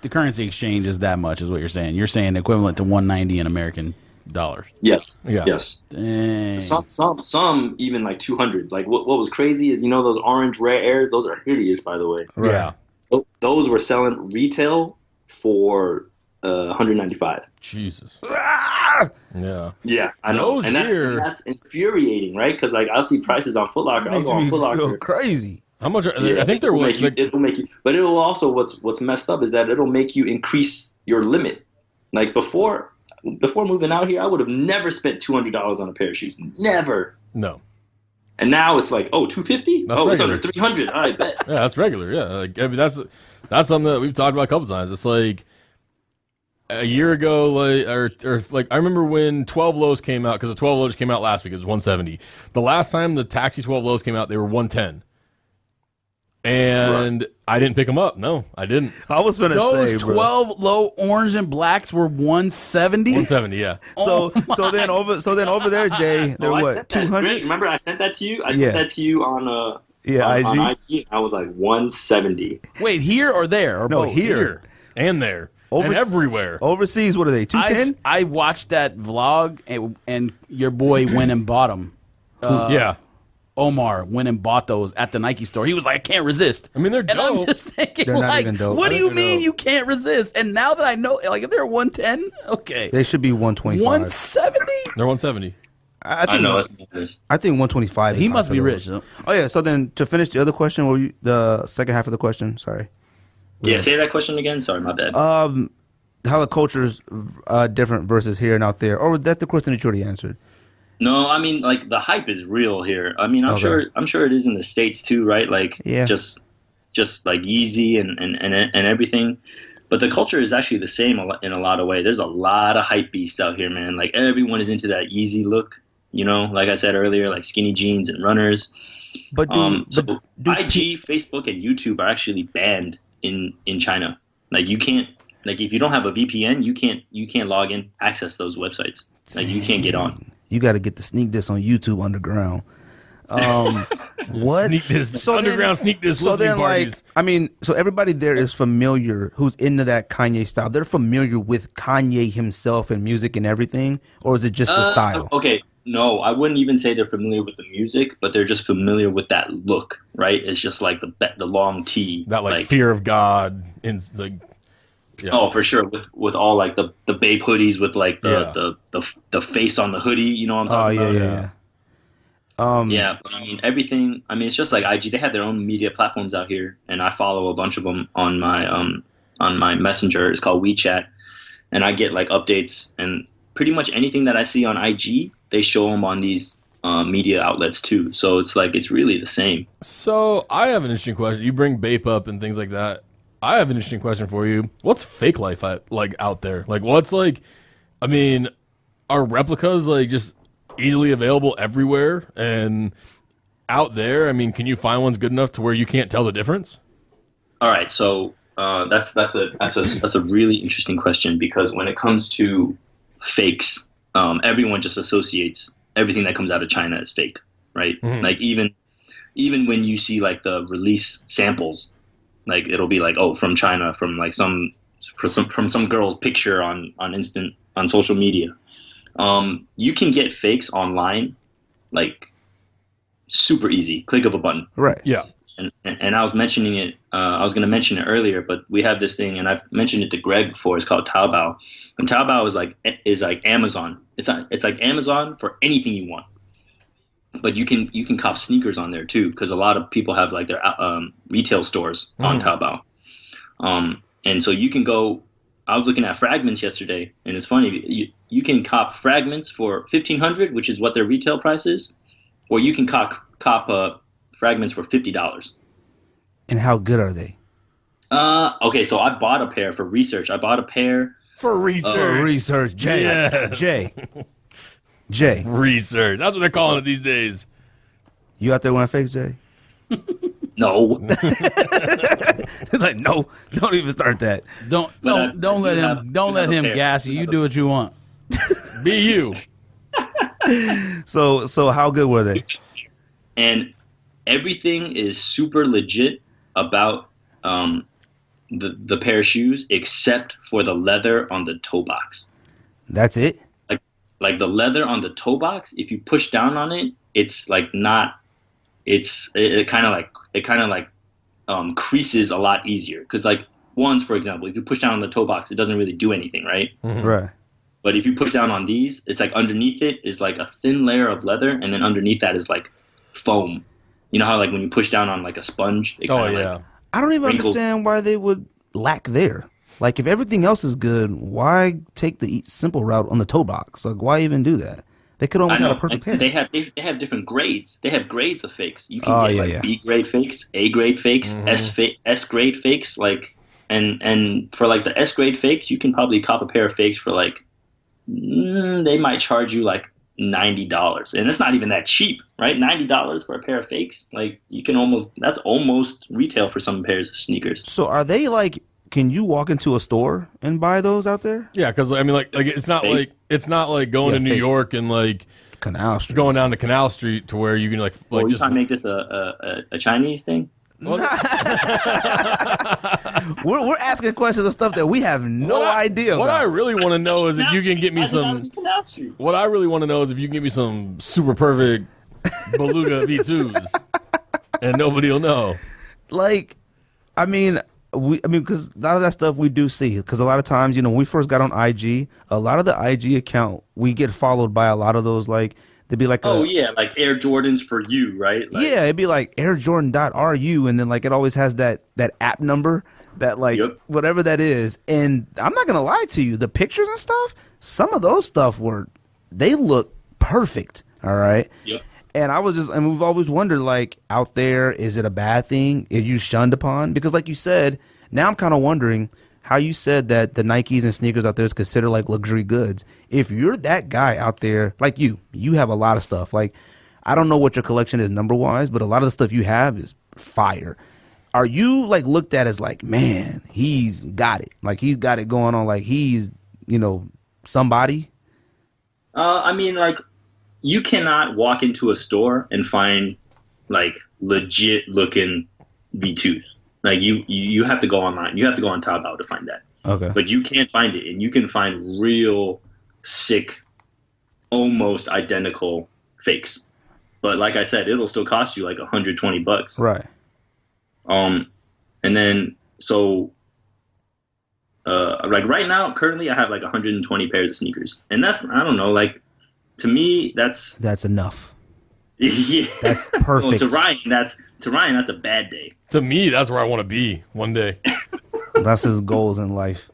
[SPEAKER 4] the currency exchange is that much, is what you're saying. You're saying equivalent to 190 in American dollars.
[SPEAKER 5] Yes.
[SPEAKER 1] Yeah.
[SPEAKER 5] Yes.
[SPEAKER 4] Dang.
[SPEAKER 5] Some even like 200. Like what was crazy is, those orange rare airs, those are hideous, by the way.
[SPEAKER 3] Right.
[SPEAKER 1] Yeah.
[SPEAKER 5] Those were selling retail for 195.
[SPEAKER 1] Jesus.
[SPEAKER 3] Ah!
[SPEAKER 1] Yeah.
[SPEAKER 5] Yeah, I know.
[SPEAKER 1] Those
[SPEAKER 5] And
[SPEAKER 1] here-
[SPEAKER 5] that's infuriating, right? Because like I'll see prices on Foot Locker. I'll
[SPEAKER 3] Makes
[SPEAKER 5] go on
[SPEAKER 3] me
[SPEAKER 5] Foot
[SPEAKER 3] feel
[SPEAKER 5] Locker.
[SPEAKER 3] crazy.
[SPEAKER 1] How much?
[SPEAKER 5] Yeah,
[SPEAKER 1] I think they're
[SPEAKER 5] it'll make you,
[SPEAKER 1] like,
[SPEAKER 5] it'll make you, but it'll also what's messed up is that it'll make you increase your limit. Like before, before moving out here, I would have never spent $200 on a pair of shoes. Never.
[SPEAKER 1] No.
[SPEAKER 5] And now it's like, oh, $250? Oh, regular. It's under $300. I bet.
[SPEAKER 1] Yeah, that's regular. Yeah, like, I mean that's something that we've talked about a couple times. It's like a year ago, like or like I remember when 12 lows came out, because the 12 lows came out last week. It was 170. The last time the Taxi 12 lows came out, they were 110. And I didn't pick them up. No, I didn't.
[SPEAKER 3] I was going to say,
[SPEAKER 4] those 12 low orange and blacks were 170.
[SPEAKER 1] 170, yeah.
[SPEAKER 3] So then over there, Jay, they're what, 200?
[SPEAKER 5] Remember I sent that to you? I sent that to you on
[SPEAKER 3] IG.
[SPEAKER 5] On IG. I was like 170.
[SPEAKER 4] Wait, here or there or
[SPEAKER 3] no,
[SPEAKER 4] both?
[SPEAKER 3] here
[SPEAKER 1] and there. And everywhere.
[SPEAKER 3] Overseas, what are they? 210?
[SPEAKER 4] I watched that vlog and your boy went and bought them.
[SPEAKER 1] Yeah.
[SPEAKER 4] Omar went and bought those at the Nike store. He was like, I can't resist.
[SPEAKER 1] I mean, they're
[SPEAKER 4] dope. And I'm just thinking,
[SPEAKER 3] they're not even dope.
[SPEAKER 4] What do you mean you can't resist? And now that I know, like, if they're 110, okay.
[SPEAKER 3] They should be 125.
[SPEAKER 4] 170?
[SPEAKER 1] They're 170.
[SPEAKER 5] I know.
[SPEAKER 3] I think 125.
[SPEAKER 4] He must be rich. Though.
[SPEAKER 3] Oh, yeah. So then to finish the other question, the second half of the question, sorry.
[SPEAKER 5] Yeah, say that question again. Sorry, my bad.
[SPEAKER 3] How the culture's different versus here and out there. Or was that the question that you already answered?
[SPEAKER 5] No, I mean, like, the hype is real here. I mean, I'm sure it is in the States too, right? Like, just like Yeezy and everything. But the culture is actually the same in a lot of ways. There's a lot of Hypebeasts out here, man. Like, everyone is into that Yeezy look, you know, like I said earlier, like skinny jeans and runners.
[SPEAKER 3] But
[SPEAKER 5] IG, Facebook, and YouTube are actually banned in China. Like, you can't, like, if you don't have a VPN, you can't log in, access those websites. Like, you can't get on.
[SPEAKER 3] You got to get the sneak diss on YouTube underground. What?
[SPEAKER 1] Sneak diss, underground sneak diss listening parties.
[SPEAKER 3] I mean, so everybody there is familiar, who's into that Kanye style. They're familiar with Kanye himself and music and everything, or is it just the style?
[SPEAKER 5] Okay, no, I wouldn't even say they're familiar with the music, but they're just familiar with that look, right? It's just like the long tee.
[SPEAKER 1] That like fear of God in like. Yeah.
[SPEAKER 5] Oh, for sure. With all like the Bape hoodies with like the face on the hoodie, you know what I'm talking about? Yeah. But I mean, everything. I mean, it's just like IG. They have their own media platforms out here, and I follow a bunch of them on my Messenger. It's called WeChat, and I get like updates, and pretty much anything that I see on IG, they show them on these media outlets too. So it's like it's really the same.
[SPEAKER 1] So I have an interesting question. You bring Bape up and things like that. I have an interesting question for you. What's fake life like out there? Like, what's like? I mean, are replicas like just easily available everywhere? And out there, I mean, can you find ones good enough to where you can't tell the difference?
[SPEAKER 5] All right, so that's a really interesting question, because when it comes to fakes, everyone just associates everything that comes out of China as fake, right? Mm-hmm. Like even when you see like the release samples. Like it'll be like, oh, from China, from like some girl's picture on social media. You can get fakes online, like super easy, click of a button.
[SPEAKER 3] Right.
[SPEAKER 1] Yeah.
[SPEAKER 5] And I was mentioning it. I was going to mention it earlier, but we have this thing, and I've mentioned it to Greg before. It's called Taobao, and Taobao is like Amazon. It's like Amazon for anything you want. But you can cop sneakers on there too, because a lot of people have like their retail stores on Taobao. And so you can go. I was looking at fragments yesterday, and it's funny. You can cop fragments for $1,500, which is what their retail price is, or you can cop fragments for $50.
[SPEAKER 3] And how good are they?
[SPEAKER 5] Okay, so I bought a pair for research.
[SPEAKER 1] For research.
[SPEAKER 3] Jay.
[SPEAKER 1] Yeah.
[SPEAKER 3] Jay.
[SPEAKER 1] Research. That's what they're calling it these days.
[SPEAKER 3] You out there wearing fakes, Jay?
[SPEAKER 5] No.
[SPEAKER 3] It's like, no, don't even start that.
[SPEAKER 4] Don't let him gas you. You do what you want.
[SPEAKER 1] Be you.
[SPEAKER 3] So how good were they?
[SPEAKER 5] And everything is super legit about the pair of shoes, except for the leather on the toe box.
[SPEAKER 3] That's it?
[SPEAKER 5] Like the leather on the toe box, if you push down on it, it's like not. It kind of like creases a lot easier, because like ones, for example, if you push down on the toe box, it doesn't really do anything, right?
[SPEAKER 3] Mm-hmm. Right.
[SPEAKER 5] But if you push down on these, it's like underneath it is like a thin layer of leather, and then underneath that is like foam. You know how like when you push down on like a sponge?
[SPEAKER 1] Oh yeah.
[SPEAKER 3] I don't even understand why they would lack there. Like, if everything else is good, why take the simple route on the toe box? Like, why even do that? They could almost have a perfect pair.
[SPEAKER 5] They have different grades. They have grades of fakes. You can get B grade fakes, A grade fakes, S grade fakes. Like, and for like the S grade fakes, you can probably cop a pair of fakes for like they might charge you like $90, and it's not even that cheap, right? $90 for a pair of fakes. Like, that's almost retail for some pairs of sneakers.
[SPEAKER 3] So are they like? Can you walk into a store and buy those out there?
[SPEAKER 1] Yeah, because I mean, like it's not like going to New York and like
[SPEAKER 3] Canal Street,
[SPEAKER 1] going down to Canal Street to where you can like.
[SPEAKER 5] Are you trying to make this a Chinese thing?
[SPEAKER 3] we're asking questions of stuff that we have no idea.
[SPEAKER 1] What
[SPEAKER 3] about.
[SPEAKER 1] I really want to know is if you can get me some. What I really want to know is if you can get me some super perfect Beluga V2s, and nobody will know.
[SPEAKER 3] Like, I mean, because a lot of that stuff we do see. Because a lot of times, when we first got on IG, a lot of the IG account, we get followed by a lot of those, like, they'd be like,
[SPEAKER 5] like Air Jordans for you, right? Like,
[SPEAKER 3] yeah, it'd be like airjordan.ru, and then like it always has that app number, that like whatever that is. And I'm not gonna lie to you, the pictures and stuff, some of those stuff they look perfect. All right.
[SPEAKER 5] Yep.
[SPEAKER 3] And we've always wondered, like, out there, is it a bad thing? Are you shunned upon? Because like you said, now I'm kind of wondering how you said that the Nikes and sneakers out there is considered like luxury goods. If you're that guy out there, like you have a lot of stuff. Like, I don't know what your collection is number wise, but a lot of the stuff you have is fire. Are you like looked at as like, man, he's got it. Like, he's got it going on. Like, he's, somebody?
[SPEAKER 5] I mean, like, you cannot walk into a store and find like legit looking V2s. Like, you have to go online. You have to go on Taobao to find that.
[SPEAKER 3] Okay.
[SPEAKER 5] But you can't find it, and you can find real sick, almost identical fakes. But like I said, it'll still cost you like $120.
[SPEAKER 3] Right.
[SPEAKER 5] And then like right now, currently, I have like 120 pairs of sneakers, and that's, I don't know, like, to me, that's
[SPEAKER 3] enough.
[SPEAKER 5] Yeah,
[SPEAKER 3] that's perfect.
[SPEAKER 5] Well, to Ryan, that's a bad day.
[SPEAKER 1] To me, that's where I want to be one day.
[SPEAKER 3] That's his goals in life.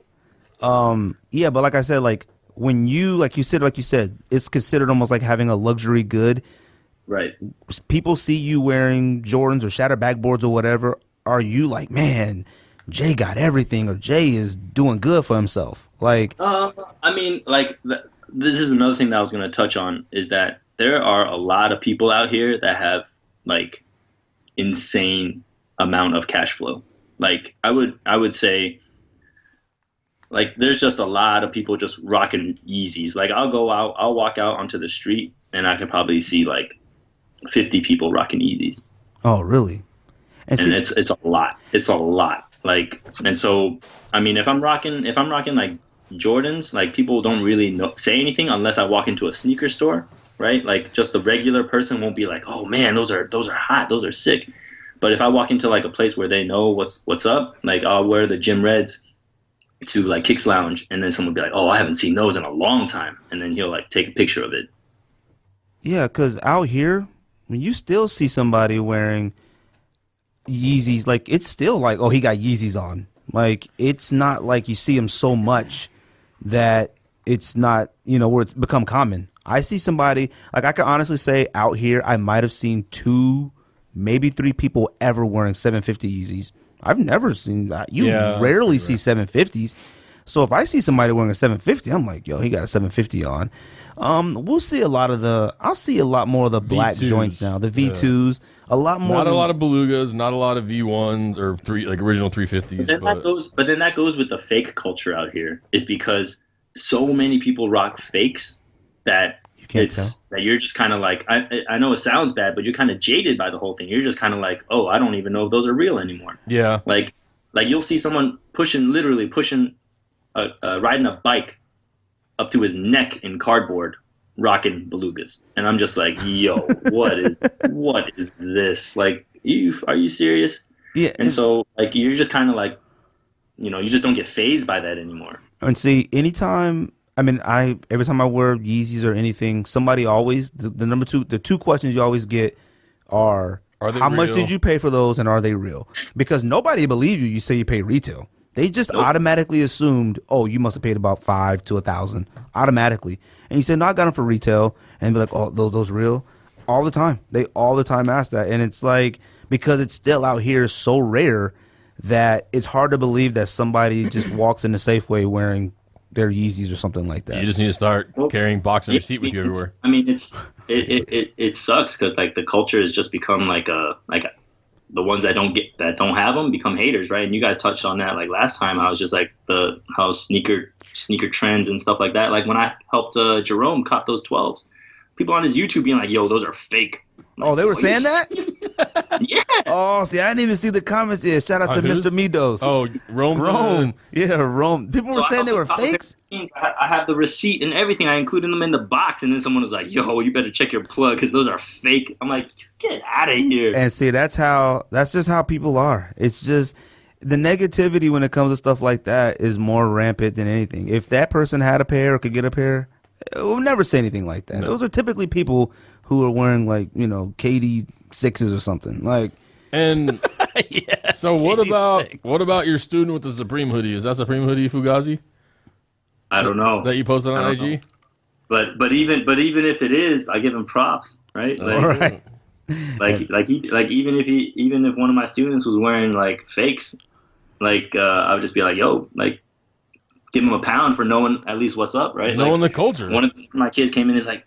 [SPEAKER 3] Yeah, but like I said, like, when like you said, it's considered almost like having a luxury good.
[SPEAKER 5] Right.
[SPEAKER 3] People see you wearing Jordans or shattered backboards or whatever. Are you like, man, Jay got everything, or Jay is doing good for himself? Like,
[SPEAKER 5] I mean, like, this is another thing that I was going to touch on, is that there are a lot of people out here that have like insane amount of cash flow. Like, I would say, like, there's just a lot of people just rocking Yeezys. Like, I'll walk out onto the street and I can probably see like 50 people rocking Yeezys.
[SPEAKER 3] Oh, really?
[SPEAKER 5] And it's a lot. It's a lot. Like, and so, I mean, if I'm rocking like Jordans, like, people don't really say anything unless I walk into a sneaker store, right? Like, just the regular person won't be like, oh man, those are hot, those are sick. But if I walk into like a place where they know what's up, like, I'll wear the Gym Reds to like Kicks Lounge, and then someone will be like, oh, I haven't seen those in a long time, and then he'll like take a picture of it.
[SPEAKER 3] Yeah, because out here, when you still see somebody wearing Yeezys, like, it's still like, oh, he got Yeezys on. Like, it's not like you see them so much that it's not, where it's become common. I see somebody, like, I can honestly say out here, I might have seen 2, maybe 3 people ever wearing 750 Yeezys. I've never seen that. You rarely see 750s. So if I see somebody wearing a 750, I'm like, yo, he got a 750 on. We'll see I'll see a lot more of the black V2s, joints now, the V2s, a lot more.
[SPEAKER 1] Not a lot of Belugas, not a lot of V1s or original 350s.
[SPEAKER 5] But then that goes with the fake culture out here, is because so many people rock fakes that that you're just kind of like, I know it sounds bad, but you're kind of jaded by the whole thing. You're just kind of like, oh, I don't even know if those are real anymore.
[SPEAKER 1] Yeah.
[SPEAKER 5] Like you'll see someone literally pushing, riding a bike up to his neck in cardboard, rocking Belugas, and I'm just like, yo, what is this? Like, are you serious? Yeah. And so, like, you're just kind of like, you just don't get fazed by that anymore.
[SPEAKER 3] And see, every time I wear Yeezys or anything, somebody always, the 2 questions you always get are how much did you pay for those, and are they real? Because nobody believes you say you pay retail. They just automatically assumed, oh, you must have paid about $500 to $1,000 automatically. And he said, no, I got them for retail. And be like, oh, those real? All the time. They all the time ask that. And it's like, because it's still out here so rare that it's hard to believe that somebody just walks in the Safeway wearing their Yeezys or something like that.
[SPEAKER 1] You just need to start carrying box and receipt with you everywhere.
[SPEAKER 5] I mean, it sucks because like the culture has just become the ones that don't have them become haters, right? And you guys touched on that like last time. I was just like how sneaker trends and stuff like that. Like when I helped Jerome cop those 12s, people on his YouTube being like, "Yo, those are fake." Like,
[SPEAKER 3] they were saying that?
[SPEAKER 5] Yeah.
[SPEAKER 3] Oh, see, I didn't even see the comments here. Shout out to Mr. Midos.
[SPEAKER 1] Oh, Rome.
[SPEAKER 3] Yeah, Rome. People were saying they were fakes.
[SPEAKER 5] I have the receipt and everything. I included them in the box, and then someone was like, "Yo, you better check your plug because those are fake." I'm like, "Get out of here!"
[SPEAKER 3] And see, that's just how people are. It's just the negativity when it comes to stuff like that is more rampant than anything. If that person had a pair or could get a pair, we'll never say anything like that. No. Those are typically people who are wearing like KD 6s or something like.
[SPEAKER 1] And yeah, so what about your student with the Supreme hoodie? Is that Supreme hoodie Fugazi?
[SPEAKER 5] I don't know
[SPEAKER 1] that you posted on IG.
[SPEAKER 5] Know. But even if it is, I give him props, right? Like,
[SPEAKER 3] all right.
[SPEAKER 5] Even if one of my students was wearing like fakes, like I would just be like, yo, like give him a pound for knowing at least what's up, right?
[SPEAKER 1] Knowing the culture.
[SPEAKER 5] One of my kids came in and is like,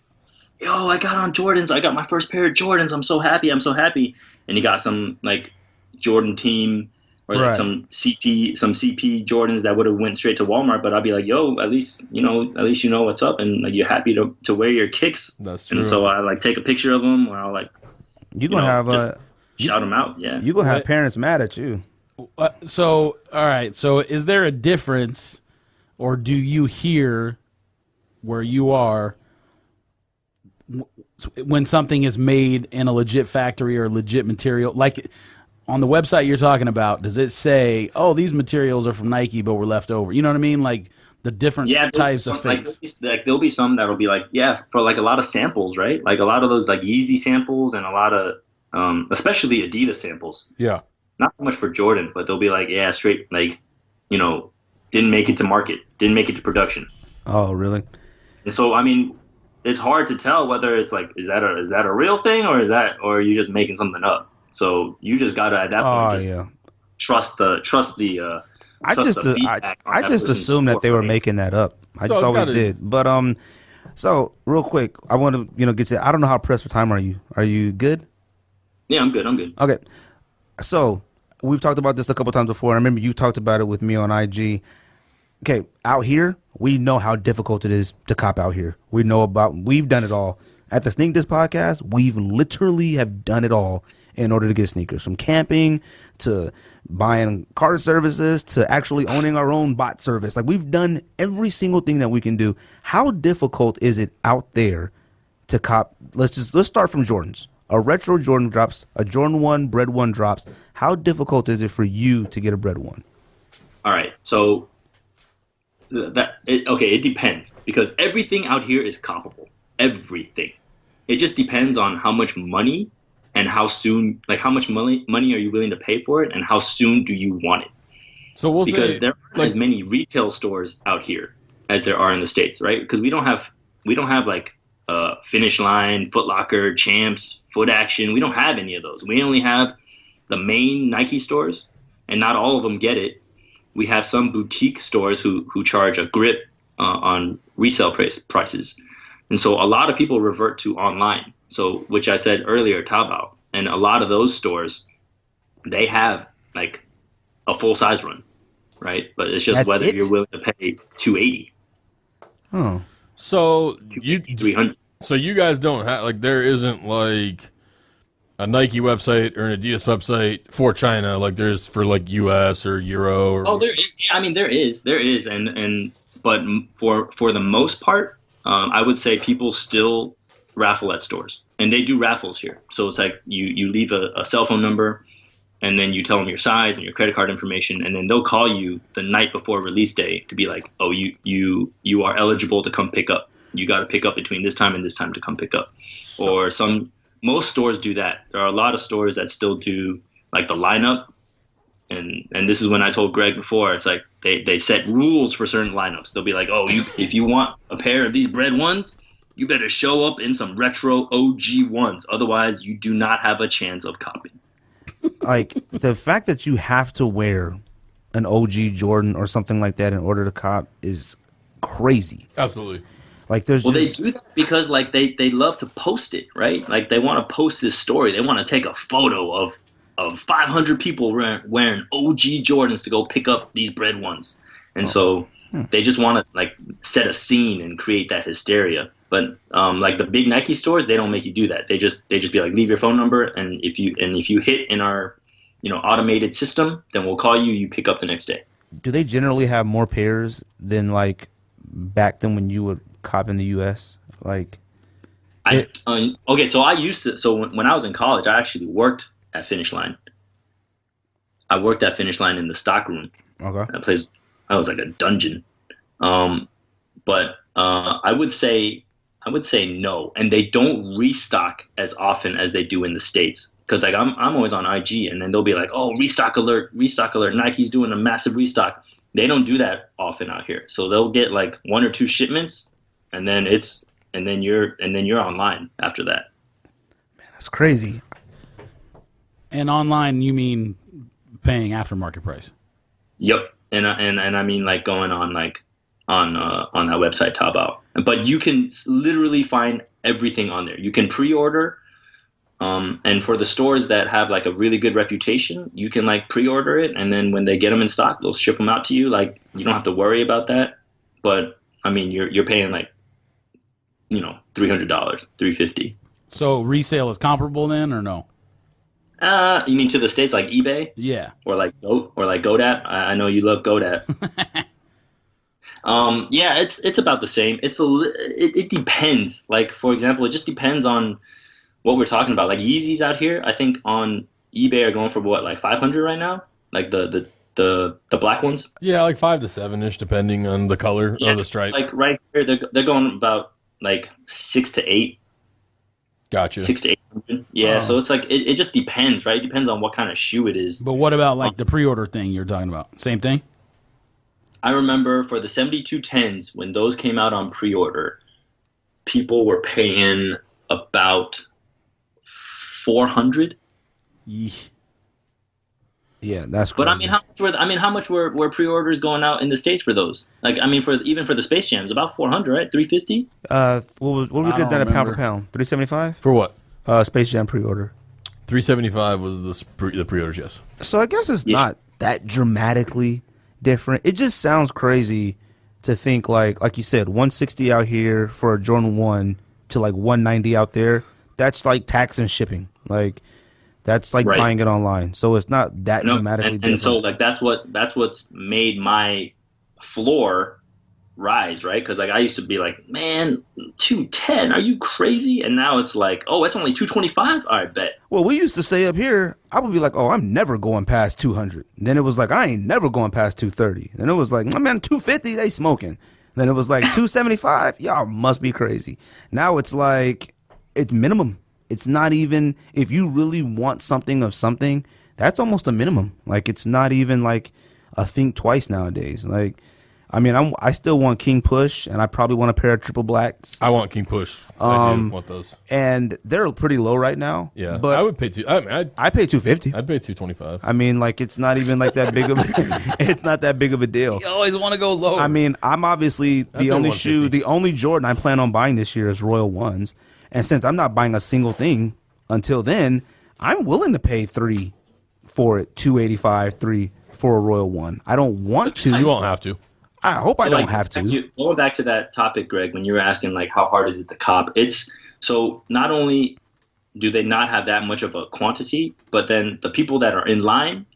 [SPEAKER 5] yo, I got on Jordans. I got my first pair of Jordans. I'm so happy. And he got some like Jordan team or like some CP Jordans that would have went straight to Walmart. But I'd be like, yo, at least you know what's up, and like you're happy to wear your kicks.
[SPEAKER 1] That's true.
[SPEAKER 5] And so I like take a picture of them, or I'll like shout them out. Yeah,
[SPEAKER 3] you gonna have parents mad at you.
[SPEAKER 4] So all right. So is there a difference, or do you hear where you are when something is made in a legit factory or legit material? Like on the website you're talking about, does it say, oh, these materials are from Nike but were left over? You know what I mean? Like the different types of fakes.
[SPEAKER 5] Like there'll be some that'll be like, yeah, for like a lot of samples, right? Like a lot of those like Yeezy samples and a lot of especially Adidas samples.
[SPEAKER 1] Yeah.
[SPEAKER 5] Not so much for Jordan, but they'll be like, yeah, straight like, didn't make it to market, didn't make it to production.
[SPEAKER 3] Oh, really?
[SPEAKER 5] And so I mean, it's hard to tell whether it's like, is that a real thing or are you just making something up? So you just gotta at that point trust the.
[SPEAKER 3] I just assumed that they were making that up. I just always did. But so real quick, I want to get to. I don't know how pressed for time are you? Are you good?
[SPEAKER 5] Yeah, I'm good.
[SPEAKER 3] Okay, so we've talked about this a couple times before. I remember you talked about it with me on IG. Okay, out here, we know how difficult it is to cop out here. We've done it all. At the Sneak This podcast, we've literally have done it all in order to get sneakers. From camping to buying car services to actually owning our own bot service. Like we've done every single thing that we can do. How difficult is it out there to cop? Let's start from Jordans. A retro Jordan drops, a Jordan 1, Bread 1 drops. How difficult is it for you to get a Bread 1?
[SPEAKER 5] All right, so it depends because everything out here is comparable. Everything. It just depends on how much money and how soon, like how much money are you willing to pay for it and how soon do you want it?
[SPEAKER 1] So
[SPEAKER 5] because there aren't as many retail stores out here as there are in the States, right? Because we don't have like Finish Line, Foot Locker, Champs, Foot Action. We don't have any of those. We only have the main Nike stores, and not all of them get it. We have some boutique stores who charge a grip on resale prices. And so a lot of people revert to online. So, which I said earlier, Taobao. And a lot of those stores, they have like a full size run, right? But it's just whether you're willing to pay $280.
[SPEAKER 3] Oh.
[SPEAKER 1] So
[SPEAKER 5] $300.
[SPEAKER 1] So you guys don't have, like, there isn't like a Nike website or an Adidas website for China, like there's for like US or Euro. Or...
[SPEAKER 5] Oh, there is. Yeah, I mean, there is, but for the most part, I would say people still raffle at stores, and they do raffles here. So it's like you leave a cell phone number, and then you tell them your size and your credit card information, and then they'll call you the night before release day to be like, oh, you are eligible to come pick up. You got to pick up between this time and this time to come pick up. Or most stores do that. There are a lot of stores that still do like the lineup, and this is when I told Greg before, it's like they set rules for certain lineups. They'll be like, oh, if you want a pair of these bread ones, you better show up in some retro OG ones. Otherwise, you do not have a chance of copying.
[SPEAKER 3] Like, the fact that you have to wear an OG Jordan or something like that in order to cop is crazy.
[SPEAKER 1] Absolutely.
[SPEAKER 3] Like, there's
[SPEAKER 5] they do that because like they love to post it, right? Like they want to post this story. They want to take a photo of 500 people wearing OG Jordans to go pick up these bread ones, and so they just want to like set a scene and create that hysteria. But like the big Nike stores, they don't make you do that. They just be like, leave your phone number, and if you hit in our automated system, then we'll call you. You pick up the next day.
[SPEAKER 3] Do they generally have more pairs than like back then when you would cop in the U.S.? Like,
[SPEAKER 5] okay, so I used to. So when I was in college, I actually worked at Finish Line. I worked at Finish Line in the stock room.
[SPEAKER 3] Okay,
[SPEAKER 5] that place, I was like a dungeon. But I would say no, and they don't restock as often as they do in the States. Because like I'm always on IG, and then they'll be like, "Oh, restock alert! Nike's doing a massive restock." They don't do that often out here, so they'll get like 1 or 2 shipments, and then you're online after that.
[SPEAKER 3] Man, that's crazy.
[SPEAKER 4] And online, you mean paying aftermarket price?
[SPEAKER 5] Yep, and I mean like going on like on that website Taobao, but you can literally find everything on there. You can pre-order. And for the stores that have like a really good reputation, you can like pre-order it, and then when they get them in stock, they'll ship them out to you. Like you don't have to worry about that. But I mean, you're paying like, $300, $350.
[SPEAKER 4] So resale is comparable then, or no?
[SPEAKER 5] You mean to the States like eBay?
[SPEAKER 4] Yeah.
[SPEAKER 5] Or like GoDaddy? I know you love GoDaddy. Yeah, it's about the same. It depends. Like for example, it just depends on what we're talking about. Like Yeezys out here, I think on eBay are going for what, like 500 right now? Like the black ones?
[SPEAKER 1] Yeah, like 5 to 7-ish, depending on the color or the stripe.
[SPEAKER 5] Like right here, they're going about like 6 to 8.
[SPEAKER 1] Gotcha.
[SPEAKER 5] 6 to 800. Yeah, so it's like it just depends, right? It depends on what kind of shoe it is.
[SPEAKER 4] But what about like the pre-order thing you're talking about? Same thing?
[SPEAKER 5] I remember for the 7210s, when those came out on pre-order, people were paying about 400.
[SPEAKER 3] Yeah, that's crazy.
[SPEAKER 5] But how much were pre-orders going out in the States for those? Like, I mean, even for the Space Jams, about 400, right? 350.
[SPEAKER 3] What we get done at pound for pound? 375
[SPEAKER 1] for what?
[SPEAKER 3] Space Jam pre-order.
[SPEAKER 1] 375 was the pre-orders. Yes.
[SPEAKER 3] So I guess it's not that dramatically different. It just sounds crazy to think like you said, 160 out here for a Jordan 1 to like 190 out there. That's like tax and shipping. Like that's like buying it online. So it's not that dramatically different.
[SPEAKER 5] And so like that's what's made my floor rise, right? Because like I used to be like, man, 210, are you crazy? And now it's like, oh, it's only 225. All right, bet.
[SPEAKER 3] Well, we used to say up here, I would be like, oh, I'm never going past 200. Then it was like, I ain't never going past 230. Then it was like, man, 250, they smoking. Then it was like 275. Y'all must be crazy. Now it's like, it's minimum. It's not even, if you really want something of something, that's almost a minimum. Like, it's not even like a think twice nowadays. Like, I mean, I still want King Push, and I probably want a pair of triple blacks.
[SPEAKER 1] I want King Push. I do want those.
[SPEAKER 3] And they're pretty low right now.
[SPEAKER 1] Yeah,
[SPEAKER 3] but
[SPEAKER 1] I would pay
[SPEAKER 3] I pay $250.
[SPEAKER 1] I'd pay $225.
[SPEAKER 3] I mean, like, it's not even like that big of it's not that big of a deal.
[SPEAKER 4] You always want to go low.
[SPEAKER 3] I mean, I'm obviously the only Jordan I plan on buying this year is Royal Ones. And since I'm not buying a single thing until then, I'm willing to pay $3 for it, $285, $3 for a Royal One. I don't want to.
[SPEAKER 1] You won't have to.
[SPEAKER 3] I hope I don't have to.
[SPEAKER 5] Going back to that topic, Greg, when you were asking like how hard is it to cop, it's so not only do they not have that much of a quantity, but then the people that are in line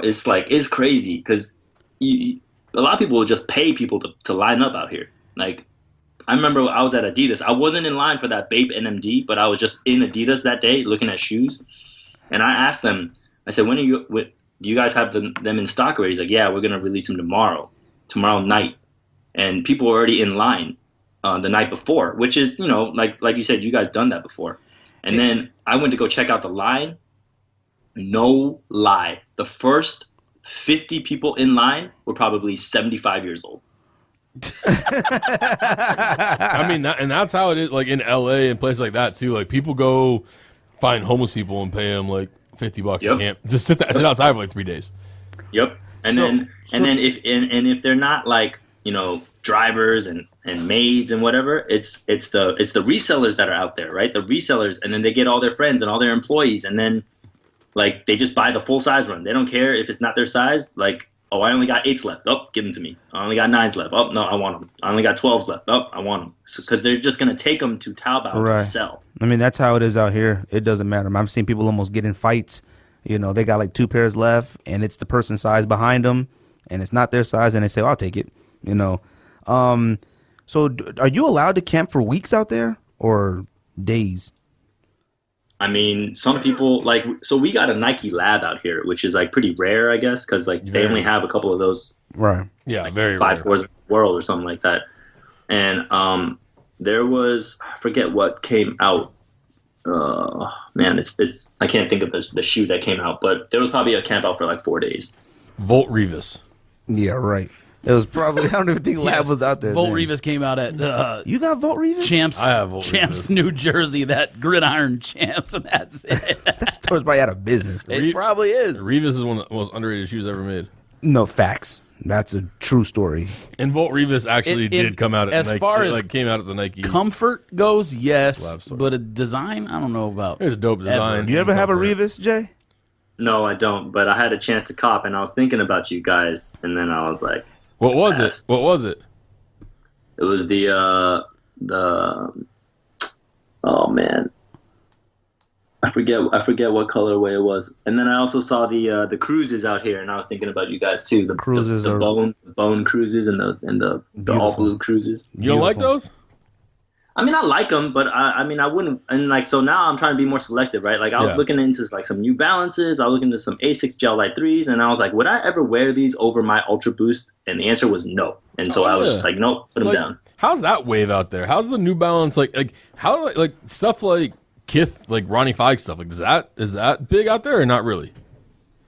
[SPEAKER 5] it's crazy because a lot of people will just pay people to line up out here. Like I remember I was at Adidas. I wasn't in line for that Bape NMD, but I was just in Adidas that day looking at shoes, and I asked them. I said, "Do you guys have them in stock already?" He's like, "Yeah, we're gonna release them tomorrow night," and people were already in line the night before, which is, like you said, you guys done that before. And then I went to go check out the line. No lie, the first 50 people in line were probably 75 years old.
[SPEAKER 1] I mean, that's how it is. Like in LA and places like that too. Like people go find homeless people and pay them like $50 a camp. Just sit outside for like 3 days.
[SPEAKER 5] Yep. And then if they're not like, you know, drivers and maids and whatever, it's the resellers that are out there, right? The resellers, and then they get all their friends and all their employees, and then like they just buy the full size run. They don't care if it's not their size. Like, oh, I only got 8s left. Oh, give them to me. I only got 9s left. Oh, no, I want them. I only got 12s left. Oh, I want them. Because they're just going to take them to Taobao to sell.
[SPEAKER 3] I mean, that's how it is out here. It doesn't matter. I've seen people almost get in fights. You know, they got like 2 pairs left, and it's the person's size behind them, and it's not their size, and they say, I'll take it. You know. So are you allowed to camp for weeks out there or days?
[SPEAKER 5] I mean, some people like, so we got a Nike lab out here, which is like pretty rare, I guess, because like they only have a couple of those,
[SPEAKER 3] right?
[SPEAKER 1] Yeah,
[SPEAKER 5] like,
[SPEAKER 1] very
[SPEAKER 5] 5
[SPEAKER 1] rare.
[SPEAKER 5] stores in the world or something like that. And there was, I forget what came out. Man, it's I can't think of the shoe that came out, but there was probably a camp out for like 4 days.
[SPEAKER 1] Volt Revis.
[SPEAKER 3] Yeah, right. It was probably, I don't even think Lab was out there.
[SPEAKER 4] Volt Revis came out at
[SPEAKER 3] you got Volt Revis?
[SPEAKER 4] Champs.
[SPEAKER 1] I have Volt
[SPEAKER 4] Champs,
[SPEAKER 1] Revis.
[SPEAKER 4] New Jersey. That Gridiron Champs, and that's it.
[SPEAKER 3] That store's probably out of business.
[SPEAKER 4] It probably is.
[SPEAKER 1] Revis is one of the most underrated shoes ever made.
[SPEAKER 3] No, facts. That's a true story.
[SPEAKER 1] And Volt Revis actually did come out at
[SPEAKER 4] as
[SPEAKER 1] Nike.
[SPEAKER 4] far
[SPEAKER 1] It,
[SPEAKER 4] as
[SPEAKER 1] like came out at the Nike.
[SPEAKER 4] Comfort goes, yes,
[SPEAKER 1] Lab store.
[SPEAKER 4] but a design, I don't know about.
[SPEAKER 1] It's a dope design.
[SPEAKER 3] You ever have a
[SPEAKER 1] Comfort.
[SPEAKER 3] Revis, Jay?
[SPEAKER 5] No, I don't, but I had a chance to cop, and I was thinking about you guys, and then I was like,
[SPEAKER 1] What was it? What was it?
[SPEAKER 5] it was the oh man, I forget what colorway it was. And then I also saw the cruises out here, and I was thinking about you guys too. The
[SPEAKER 3] Cruises
[SPEAKER 5] the
[SPEAKER 3] are
[SPEAKER 5] bone cruises and the all blue cruises.
[SPEAKER 1] You don't like those?
[SPEAKER 5] I mean, I like them, but I mean, I wouldn't. And like, so now I'm trying to be more selective, right? Like, I was looking into like some New Balances. I was looking into some Asics Gel Light 3s, and I was like, would I ever wear these over my Ultra Boost? And the answer was no. And so I was just like, nope, put them down.
[SPEAKER 1] How's that wave out there? How's the New Balance like how like stuff like Kith, like Ronnie Fieg stuff? Like is that big out there or not really?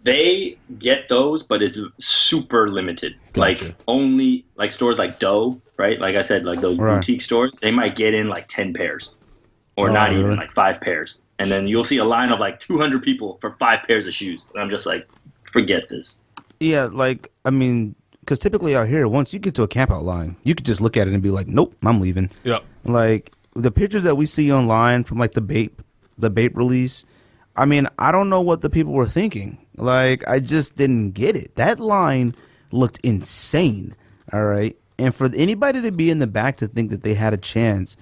[SPEAKER 5] They get those, but it's super limited.
[SPEAKER 1] Gotcha.
[SPEAKER 5] Like only like stores like Doe, right? Like I said, like those boutique stores, they might get in like 10 pairs, or not even like 5 pairs, and then you'll see a line of like 200 people for 5 pairs of shoes. And I'm just like, forget this.
[SPEAKER 3] Yeah, like I mean, because typically out here, once you get to a camp out line, you could just look at it and be like, nope, I'm leaving.
[SPEAKER 1] Yep.
[SPEAKER 3] Like the pictures that we see online from like the Bape release. I mean, I don't know what the people were thinking. Like, I just didn't get it. That line looked insane. All right. And for anybody to be in the back to think that they had a chance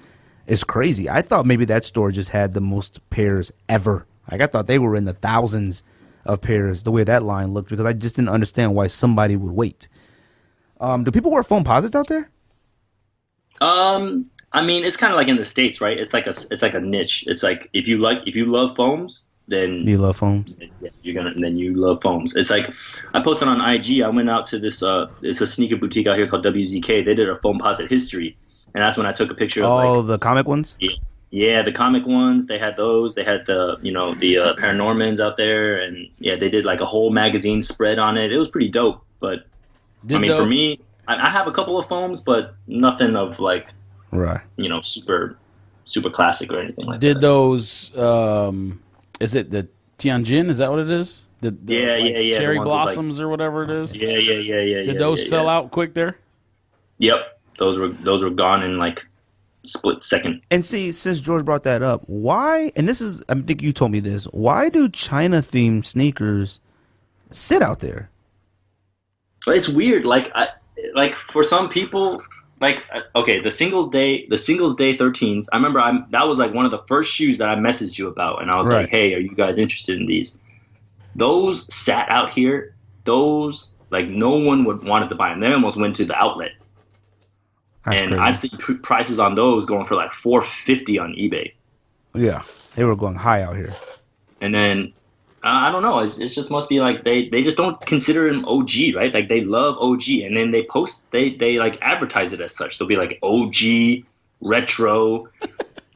[SPEAKER 3] is crazy. I thought maybe that store just had the most pairs ever. Like, I thought they were in the thousands of pairs the way that line looked, because I just didn't understand why somebody would wait. Do people wear foam posits out there?
[SPEAKER 5] I mean, it's kind of like in the States, right? It's like a niche. It's like if you love foams, then
[SPEAKER 3] you love foams.
[SPEAKER 5] Then you love foams. It's like I posted on IG. I went out to this it's a sneaker boutique out here called WZK. They did a foam posit history, and that's when I took a picture of
[SPEAKER 3] the comic ones.
[SPEAKER 5] Yeah, the comic ones. They had those. They had the Paranormans out there, and yeah, they did like a whole magazine spread on it. It was pretty dope. But for me, I have a couple of foams, but nothing of like super classic or anything like that.
[SPEAKER 4] Did those? Is it the Tianjin? Is that what it is?
[SPEAKER 5] Yeah.
[SPEAKER 4] Cherry blossoms or whatever it is.
[SPEAKER 5] Yeah.
[SPEAKER 4] Did those sell out quick there?
[SPEAKER 5] Yep, those were gone in like split second.
[SPEAKER 3] And see, since George brought that up, why? And this is, I think you told me this. Why do China themed sneakers sit out there?
[SPEAKER 5] It's weird. Like for some people. Like, okay, the Singles Day 13s, I remember that was like one of the first shoes that I messaged you about, and I was like, hey, are you guys interested in these? Those sat out here. Those, like, no one would wanted to buy them. They almost went to the outlet. That's crazy. I see prices on those going for like $450 on eBay.
[SPEAKER 3] Yeah, they were going high out here.
[SPEAKER 5] And then, I don't know. It just must be like they just don't consider him OG, right? Like they love OG, and then they like advertise it as such. They'll be like OG retro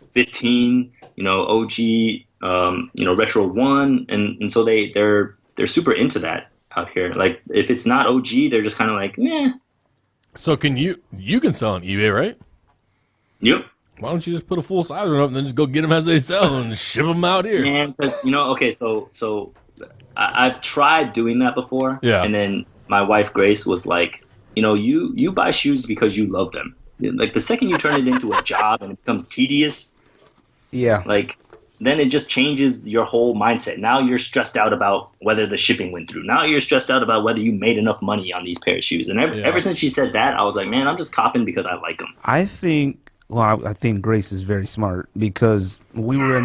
[SPEAKER 5] 15, OG, retro 1, and so they're super into that. out here. Like if it's not OG, they're just kind of like, meh.
[SPEAKER 1] So you can sell on eBay, right?
[SPEAKER 5] Yep.
[SPEAKER 1] Why don't you just put a full size one up and then just go get them as they sell and ship them out here?
[SPEAKER 5] Man, okay, so I've tried doing that before.
[SPEAKER 1] Yeah.
[SPEAKER 5] And then my wife Grace was like, you buy shoes because you love them. Like the second you turn it into a job and it becomes tedious, like then it just changes your whole mindset. Now you're stressed out about whether the shipping went through. Now you're stressed out about whether you made enough money on these pair of shoes. And ever since she said that, I was like, man, I'm just copping because I like them.
[SPEAKER 3] I think Grace is very smart because we were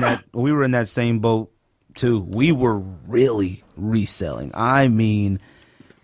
[SPEAKER 3] in that same boat too. We were really reselling. I mean,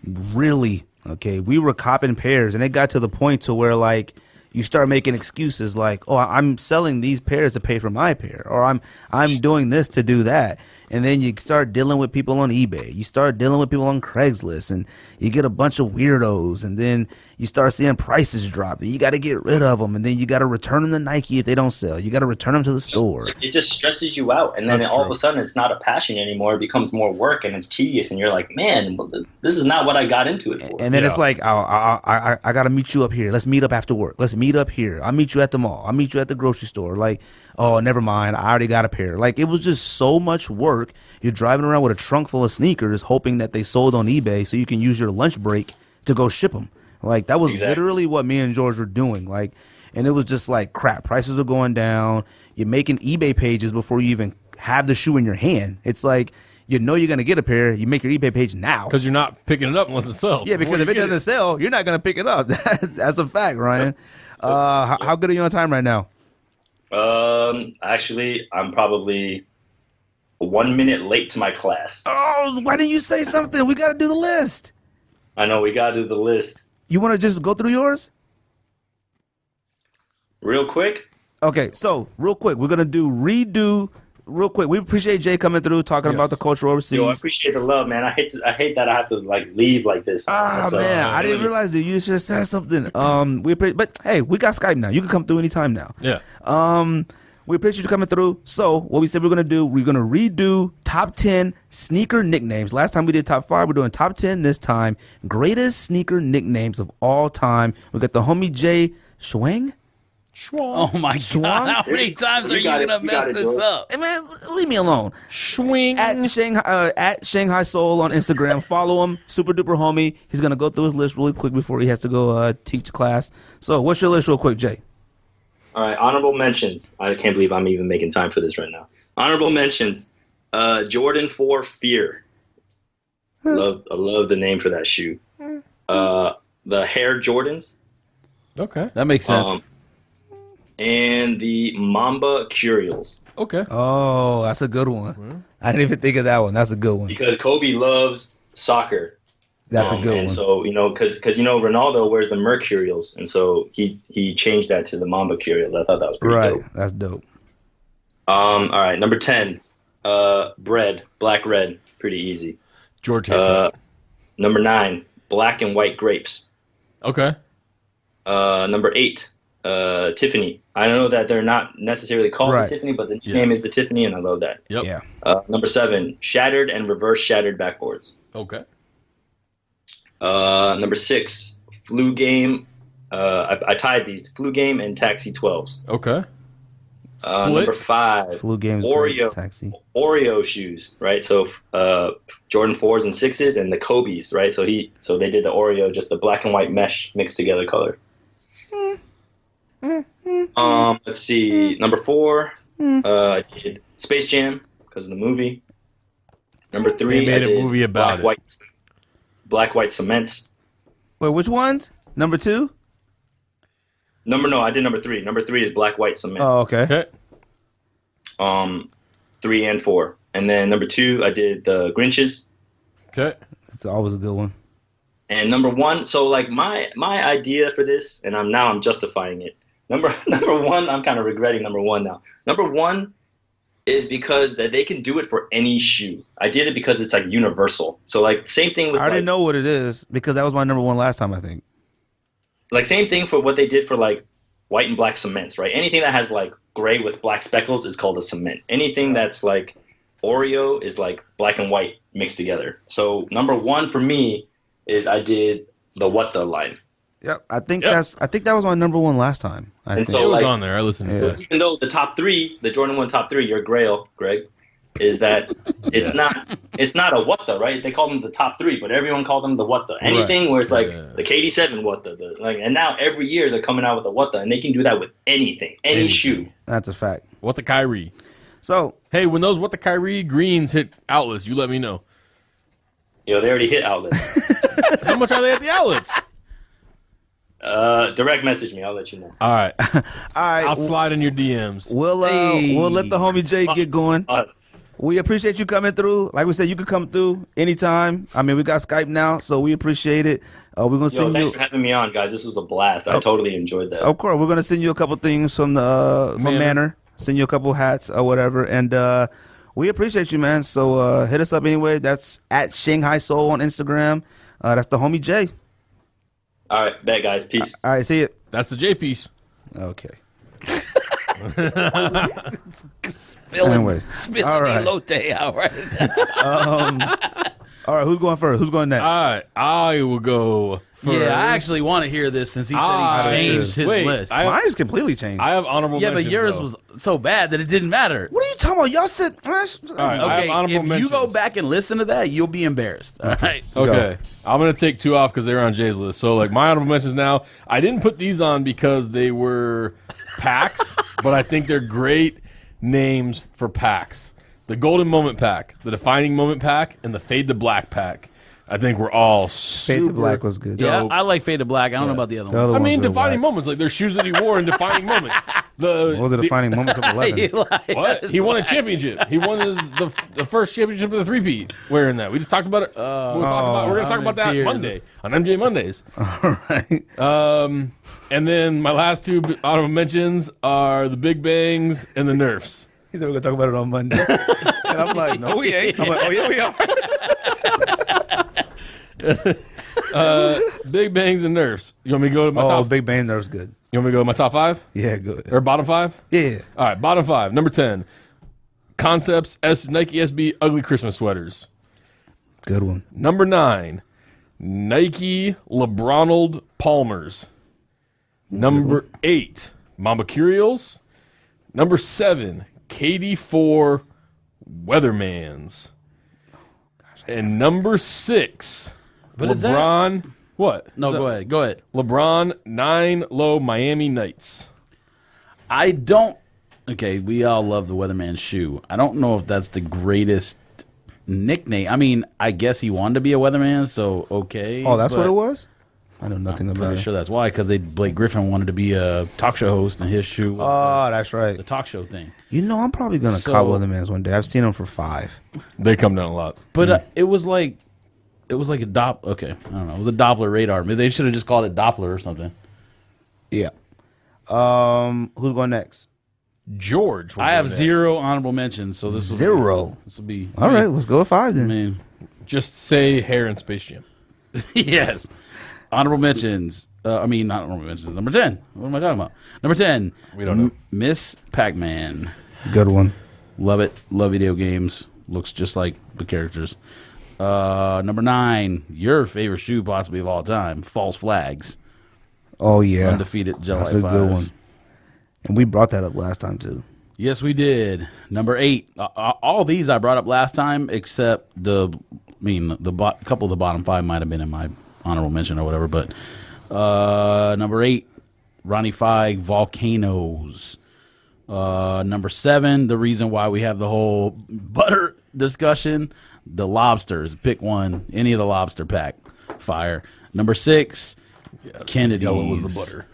[SPEAKER 3] really. Okay, we were copping pairs, and it got to the point to where like you start making excuses like, oh, I'm selling these pairs to pay for my pair, or I'm doing this to do that. And then you start dealing with people on eBay. You start dealing with people on Craigslist, and you get a bunch of weirdos. And then you start seeing prices drop. You got to get rid of them, and then you got to return them to Nike if they don't sell. You got to return them to the store.
[SPEAKER 5] It just stresses you out, and then all of a sudden it's not a passion anymore. It becomes more work, and it's tedious. And you're like, man, this is not what I got into it for.
[SPEAKER 3] And then it's like, I got to meet you up here. Let's meet up after work. Let's meet up here. I'll meet you at the mall. I'll meet you at the grocery store. Like, oh, never mind. I already got a pair. Like, it was just so much work. You're driving around with a trunk full of sneakers, hoping that they sold on eBay so you can use your lunch break to go ship them. Like, that was literally what me and George were doing. Like, and it was just like, crap, prices are going down. You're making eBay pages before you even have the shoe in your hand. It's like, you're going to get a pair. You make your eBay page now.
[SPEAKER 1] Because you're not picking it up unless it sells.
[SPEAKER 3] Yeah, because if it doesn't sell, you're not going to pick it up. That's a fact, Ryan. How good are you on time right now?
[SPEAKER 5] Actually, I'm probably 1 minute late to my class.
[SPEAKER 3] Oh, why didn't you say something? We got to do the list.
[SPEAKER 5] I know, we got to do the list.
[SPEAKER 3] You want to just go through yours?
[SPEAKER 5] Real quick?
[SPEAKER 3] Okay, so real quick, we're going to redo real quick. We appreciate Jay coming through, talking about the culture overseas.
[SPEAKER 5] Yo, I appreciate the love, man. I hate that I have to like leave like this.
[SPEAKER 3] Man, I didn't realize that you should have said something. But hey, we got Skype now. You can come through anytime now.
[SPEAKER 1] Yeah.
[SPEAKER 3] We appreciate you coming through. So what we said we're gonna do, we're gonna redo top 10 sneaker nicknames. Last time we did top 5. We're doing top 10 this time. Greatest sneaker nicknames of all time. We got the homie Jay Shuang.
[SPEAKER 4] Oh my God! How many times are you gonna mess this up?
[SPEAKER 3] Hey man, leave me alone.
[SPEAKER 1] Swing
[SPEAKER 3] At Shanghai Soul on Instagram. Follow him, super duper homie. He's gonna go through his list really quick before he has to go teach class. So, what's your list, real quick, Jay?
[SPEAKER 5] All right, honorable mentions. I can't believe I'm even making time for this right now. Honorable mentions. Jordan 4 Fear. I love the name for that shoe. The Hair Jordans.
[SPEAKER 1] Okay,
[SPEAKER 4] that makes sense.
[SPEAKER 5] And the Mamba Curials.
[SPEAKER 1] Okay.
[SPEAKER 3] Oh, that's a good one. Mm-hmm. I didn't even think of that one. That's a good one.
[SPEAKER 5] Because Kobe loves soccer.
[SPEAKER 3] That's a good one.
[SPEAKER 5] And so, because Ronaldo wears the Mercurials, and so he changed that to the Mamba Curials. I thought that was pretty dope.
[SPEAKER 3] That's dope.
[SPEAKER 5] All right, number 10, Bread, Black Red, pretty easy.
[SPEAKER 1] George has that.
[SPEAKER 5] Number 9, Black and White Grapes.
[SPEAKER 1] Okay.
[SPEAKER 5] Number 8, Tiffany. I know that they're not necessarily called the Tiffany, but the name is the Tiffany, and I love that.
[SPEAKER 1] Yep.
[SPEAKER 3] Yeah.
[SPEAKER 5] Number 7, Shattered and Reverse Shattered Backboards.
[SPEAKER 1] Okay.
[SPEAKER 5] Number 6, Flu Game. I tied these, Flu Game and Taxi 12s.
[SPEAKER 1] Okay.
[SPEAKER 5] Number 5,
[SPEAKER 3] Flu Game's
[SPEAKER 5] Oreo shoes, right? So Jordan 4s and 6s and the Kobe's, right? So they did the Oreo, just the black and white mesh mixed together color. Let's see. Number 4, I did Space Jam because of the movie. Number 3,
[SPEAKER 1] they made a movie about
[SPEAKER 5] Black White Cements.
[SPEAKER 3] Wait, which ones? Number 2?
[SPEAKER 5] No, I did number 3. Number 3 is Black White Cement.
[SPEAKER 3] Oh, okay.
[SPEAKER 5] 3 and 4, and then number 2, I did the Grinches.
[SPEAKER 1] Okay.
[SPEAKER 3] That's always a good one.
[SPEAKER 5] And number 1, so like my idea for this, and I'm justifying it. Number 1, I'm kind of regretting number 1 now. Number 1 is because that they can do it for any shoe. I did it because it's like universal. So like same thing with.
[SPEAKER 3] I didn't know what it is because that was my number 1 last time, I think.
[SPEAKER 5] Like same thing for what they did for like white and black cements, right? Anything that has like gray with black speckles is called a cement. Anything that's like Oreo is like black and white mixed together. So number 1 for me is I did the What The line.
[SPEAKER 3] Yep, I think that was my number 1 last time. I think.
[SPEAKER 1] So it was on there. I listened to it.
[SPEAKER 5] Even though the top 3, the Jordan 1 top 3, your grail, Greg, is that it's not a What The, right? They call them the top 3, but everyone called them the What The. Anything where it's like the KD7 What The, and now every year they're coming out with the What The, and they can do that with anything, any shoe.
[SPEAKER 3] That's a fact.
[SPEAKER 1] What the Kyrie.
[SPEAKER 3] So
[SPEAKER 1] hey, when those What the Kyrie greens hit outlets, you let me know.
[SPEAKER 5] Yo, they already hit outlets.
[SPEAKER 1] How much are they at the outlets?
[SPEAKER 5] Direct message me. I'll let you know.
[SPEAKER 1] All right.
[SPEAKER 3] all right,
[SPEAKER 1] I'll slide in your DMs.
[SPEAKER 3] we'll let the homie Jay get going. We appreciate you coming through. Like we said, you can come through anytime. I mean, we got Skype now, so we appreciate it. We're gonna send
[SPEAKER 5] thanks for having me on, guys. This was a blast. I totally enjoyed that.
[SPEAKER 3] Of course, we're gonna send you a couple things from the from Manor. Send you a couple hats or whatever, and we appreciate you, man. So hit us up anyway. That's at Shanghai Soul on Instagram. That's the homie Jay.
[SPEAKER 5] All right, bet, guys. Peace.
[SPEAKER 3] All right, see you.
[SPEAKER 1] That's the J piece.
[SPEAKER 3] Okay.
[SPEAKER 4] Spilling
[SPEAKER 3] all right.
[SPEAKER 4] elote out right
[SPEAKER 3] All right, who's going first? Who's going next?
[SPEAKER 1] All right, I will go first.
[SPEAKER 4] Yeah, I actually want to hear this since he said he changed his list.
[SPEAKER 3] Mine is completely changed.
[SPEAKER 1] I have honorable mentions.
[SPEAKER 4] But yours
[SPEAKER 1] though.
[SPEAKER 4] was so bad that it didn't matter.
[SPEAKER 3] What are you talking about? Y'all said.
[SPEAKER 1] All right, I have honorable
[SPEAKER 4] if
[SPEAKER 1] mentions.
[SPEAKER 4] you go back and listen to that, you'll be embarrassed. All right.
[SPEAKER 1] Okay, I'm gonna take 2 off because they were on Jay's list. So like my honorable mentions now, I didn't put these on because they were packs, but I think they're great names for packs. The Golden Moment pack, the Defining Moment pack, and the Fade to Black pack. I think we're all super
[SPEAKER 3] Fade to Black was good.
[SPEAKER 4] Yeah, I like Fade to Black. I don't know about the other ones.
[SPEAKER 1] I mean, defining moments, like their shoes that he wore in defining moments.
[SPEAKER 3] What was the defining moments of 11?
[SPEAKER 1] What? He won a championship. He won the first championship of the 3-peat wearing that. We just talked about it. We're going to talk about that Monday on MJ Mondays.
[SPEAKER 3] All right.
[SPEAKER 1] And then my last 2 honorable mentions are the Big Bangs and the Nerfs.
[SPEAKER 3] He said we're going to talk about it on Monday. And I'm like, no, we ain't. I'm like, oh, yeah, we are.
[SPEAKER 1] Big Bangs and Nerfs. You want me to go to my top?
[SPEAKER 3] Oh, Big Bang Nerf's good.
[SPEAKER 1] You want me to go to my top 5?
[SPEAKER 3] Yeah, good.
[SPEAKER 1] Or bottom 5?
[SPEAKER 3] Yeah.
[SPEAKER 1] All right, bottom 5. Number 10, Concepts Nike SB Ugly Christmas Sweaters.
[SPEAKER 3] Good one.
[SPEAKER 1] Number 9, Nike LeBronald Palmers. Number 8, Mamba Curials. Number 7, KD4 Weathermans. And number 6,
[SPEAKER 4] What is that?
[SPEAKER 1] LeBron. What?
[SPEAKER 4] No, go ahead. Go ahead.
[SPEAKER 1] LeBron 9 Low Miami Nights.
[SPEAKER 4] I don't. Okay, we all love the Weatherman shoe. I don't know if that's the greatest nickname. I mean, I guess he wanted to be a Weatherman, so okay.
[SPEAKER 3] Oh, that's what it was? I know nothing
[SPEAKER 4] I'm
[SPEAKER 3] about
[SPEAKER 4] pretty
[SPEAKER 3] it.
[SPEAKER 4] sure that's why, because Blake Griffin wanted to be a talk show host, and his shoe was
[SPEAKER 3] That's right.
[SPEAKER 4] the talk show thing.
[SPEAKER 3] You know, I'm probably going to cop Weatherman's one day. I've seen them for $5.
[SPEAKER 1] They come down a lot.
[SPEAKER 4] But it was like a Doppler. Okay, I don't know. It was a Doppler radar. Maybe they should have just called it Doppler or something.
[SPEAKER 3] Yeah. Who's going next?
[SPEAKER 1] George.
[SPEAKER 4] I have 0 honorable mentions, so this will
[SPEAKER 3] 0.
[SPEAKER 4] This will be
[SPEAKER 3] All right, let's go with 5 then.
[SPEAKER 4] I mean,
[SPEAKER 1] Just say hair in Space Jam.
[SPEAKER 4] yes. Honorable mentions. Not honorable mentions. Number 10. What am I talking about? Number 10.
[SPEAKER 1] We don't know.
[SPEAKER 4] Miss Pac-Man.
[SPEAKER 3] Good one.
[SPEAKER 4] Love it. Love video games. Looks just like the characters. Number 9. Your favorite shoe possibly of all time. False Flags.
[SPEAKER 3] Oh, yeah.
[SPEAKER 4] Undefeated July
[SPEAKER 3] That's a
[SPEAKER 4] 5s.
[SPEAKER 3] good one. And we brought that up last time, too.
[SPEAKER 4] Yes, we did. Number 8. All these I brought up last time, except couple of the bottom 5 might have been in my honorable mention or whatever. But number 8, Ronnie Feig, Volcanoes. Number 7, the reason why we have the whole butter discussion, the lobsters. Pick one, any of the lobster pack. Fire. Number 6, Kennedy's.
[SPEAKER 1] Yellow was the butter.